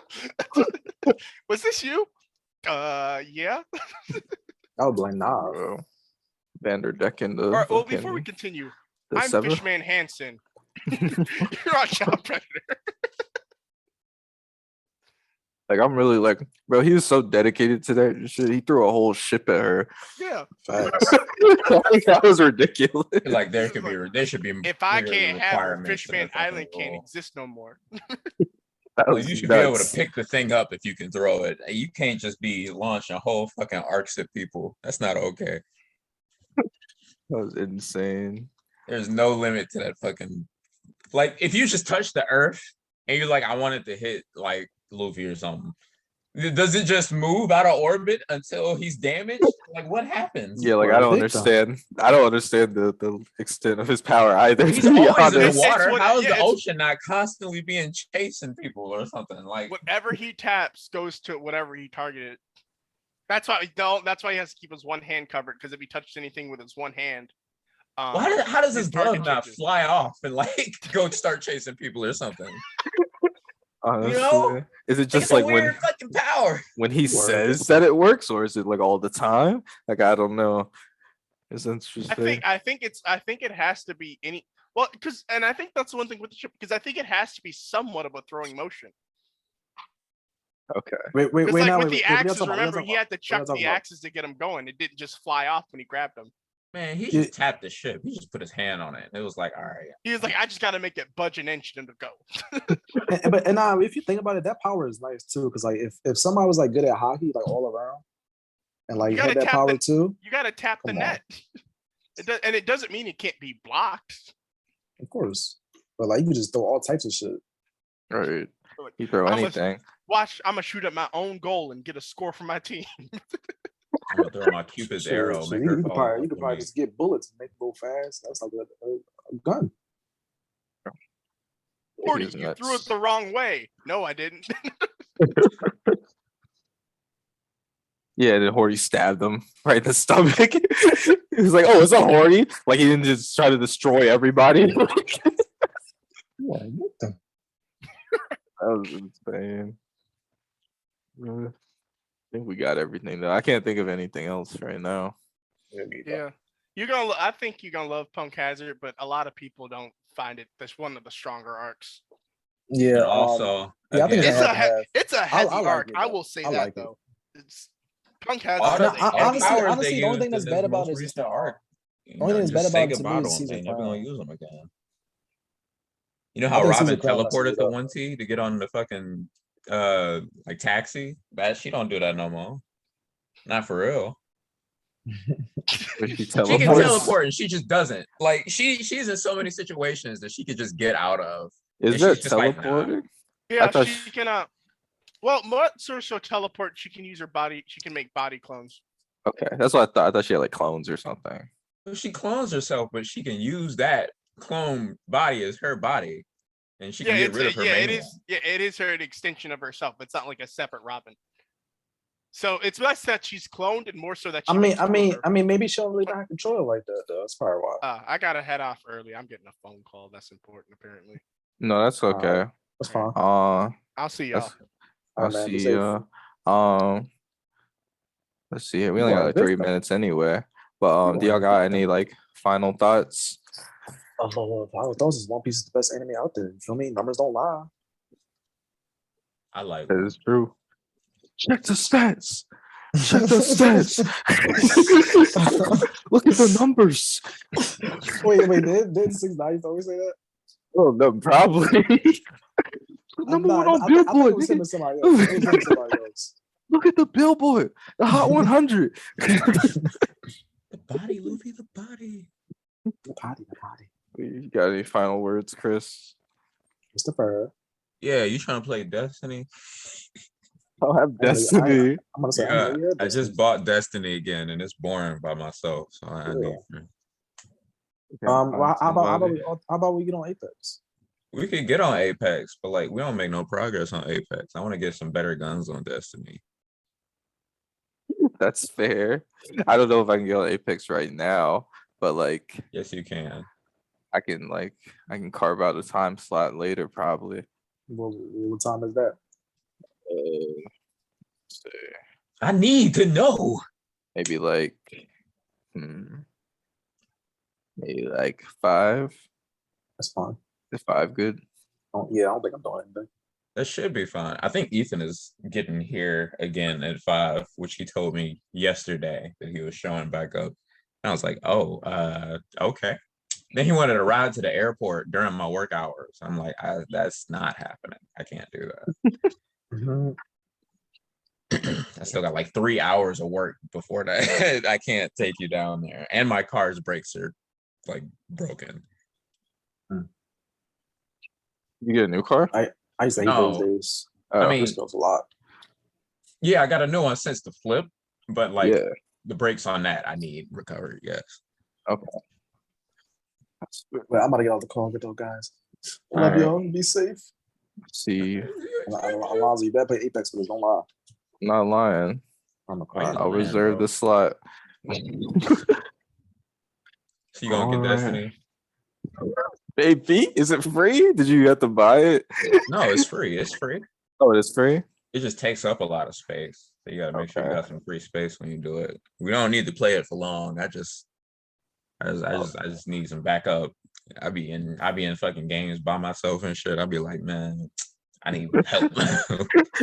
Was this you? Yeah. I would be like, nah. Bro. Vanderdecken. All right, well, before we continue, I'm Fishman Hansen. You're on Child Predator. Like, I'm really like, bro, he was so dedicated to that shit. He threw a whole ship at her. Yeah. That was ridiculous. Like, there should be. If I can't have her, Fishman Island can't exist no more. You should be able to pick the thing up if you can throw it. You can't just be launching whole fucking arcs at people. That's not okay. That was insane. There's no limit to that fucking. Like, if you just touch the earth and you're like, I want it to hit like Luffy or something, does it just move out of orbit until he's damaged? Like, what happens? Yeah, like, I don't understand. I don't understand the extent of his power either. He's always in the water. How is the ocean not constantly being chasing people or something? Like, whatever he taps goes to whatever he targeted. That's why he has to keep his one hand covered, because if he touches anything with his one hand. How does his glove not fly off and like go start chasing people or something? Honestly, you know, is it just like when fucking power when he says that it works, or is it like all the time? Like, I don't know. It's interesting. I think it has to be any and I think that's the one thing with the ship, because I think it has to be somewhat of a throwing motion. Okay. Wait. Like now, with the axes, remember he had to chuck the axes to get him going. It didn't just fly off when he grabbed them. Man, he just tapped the ship. He just put his hand on it. It was like, all right. He was like, I just got to make it budge an inch and to go. and if you think about it, that power is nice too. Because like, if somebody was like good at hockey, like all around, and like had that power too, you got to tap the net. It doesn't mean it can't be blocked. Of course, but like you can just throw all types of shit. Right. You throw anything. I'm gonna shoot at my own goal and get a score for my team. I'm gonna throw my Cupid's arrow. You could probably just get bullets and make it go fast. That's like a gun. Or you threw it the wrong way. No, I didn't. Yeah, then Horty stabbed him right in the stomach. He was like, "Oh, it's a Horty!" Like, he didn't just try to destroy everybody. Yeah, get them. That was insane. I think we got everything though. I can't think of anything else right now. Yeah, I think you're gonna love Punk Hazard, but a lot of people don't find it. That's one of the stronger arcs. Yeah. Also, I think it's a heavy arc. I will say that though. It's Punk Hazard. Honestly, the only thing that's bad about it is just the arc. The only thing that's bad about it to me is season 5. Never gonna use them again. You know how Robin teleported to 1T to get on the fucking like taxi? She don't do that no more. Not for real. She can teleport and she just doesn't. Like she's in so many situations that she could just get out of. Is that teleporting? Like, yeah, she can. Well, she'll teleport. She can use her body. She can make body clones. Okay, that's what I thought. I thought she had like clones or something. She clones herself, but she can use that clone body as her body, and she can get rid of her. It is her an extension of herself. It's not like a separate Robin. So it's less that she's cloned and more so that she. I mean, maybe she don't really have control like that though. That's probably why. I gotta head off early. I'm getting a phone call. That's important, apparently. No, that's okay. That's fine. I'll see y'all. I'll see you. Let's see. We only got like 3 minutes anyway. But do y'all got any like final thoughts? Final thoughts is One Piece is the best anime out there. You feel me? Numbers don't lie. I like that. Is true. Check the stats. Check the stats. Look at the numbers. Wait, did 6 9 always say that? Oh no, probably. Number one on Billboard. Look at the Billboard, the Hot 100. The body, Luffy, the body. The body. You got any final words, Chris? Christopher. Yeah, you trying to play Destiny? I'll have Destiny. I'm gonna say, I just bought Destiny again, and it's boring by myself. So I need. How about we get on Apex? We could get on Apex, but like we don't make no progress on Apex. I want to get some better guns on Destiny. That's fair. I don't know if I can get on Apex right now, but like, yes, you can. I can carve out a time slot later, probably. What time is that? I need to know. Maybe like, maybe like 5. That's fine. Is 5 good? Yeah, I don't think I'm doing anything. That should be fine. I think Ethan is getting here again at 5, which he told me yesterday that he was showing back up. And I was like, oh, okay. Then he wanted to ride to the airport during my work hours. I'm like, that's not happening. I can't do that. I still got like 3 hours of work before that. I can't take you down there. And my car's brakes are like broken. You get a new car? I used to hate those days. I mean, this goes a lot. Yeah, I got a new one since the flip, but like the brakes on that, I need recovery. Yes. Okay. Well, I'm about to get out the car and get those guys. Love y'all. Be safe. See. Alonzo, you better play Apex with us. Don't lie. I'm not lying. I'll reserve the slot. So you gonna get Destiny? Baby, is it free? Did you have to buy it? No, it's free. It's free. Oh, it's free? It just takes up a lot of space. So you gotta make sure you got some free space when you do it. We don't need to play it for long. I just need some backup. I be in fucking games by myself and shit. I'll be like, man, I need help.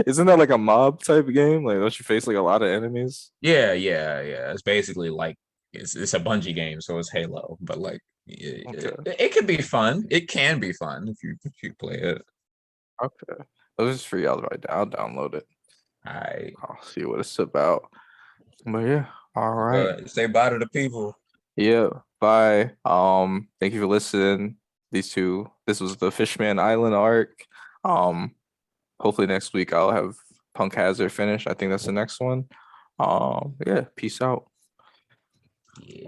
Isn't that like a mob type game? Like, don't you face like a lot of enemies? Yeah. It's basically like it's a Bungie game, so it's Halo, but like it could be fun. It can be fun if you play it. Okay, if it's free, I'll download it. I'll see what it's about. But yeah, all right. Say bye to the people. Yeah, bye. Thank you for listening. This was the Fishman Island arc. Hopefully next week I'll have Punk Hazard finished. I think that's the next one. Yeah, peace out. Yeah.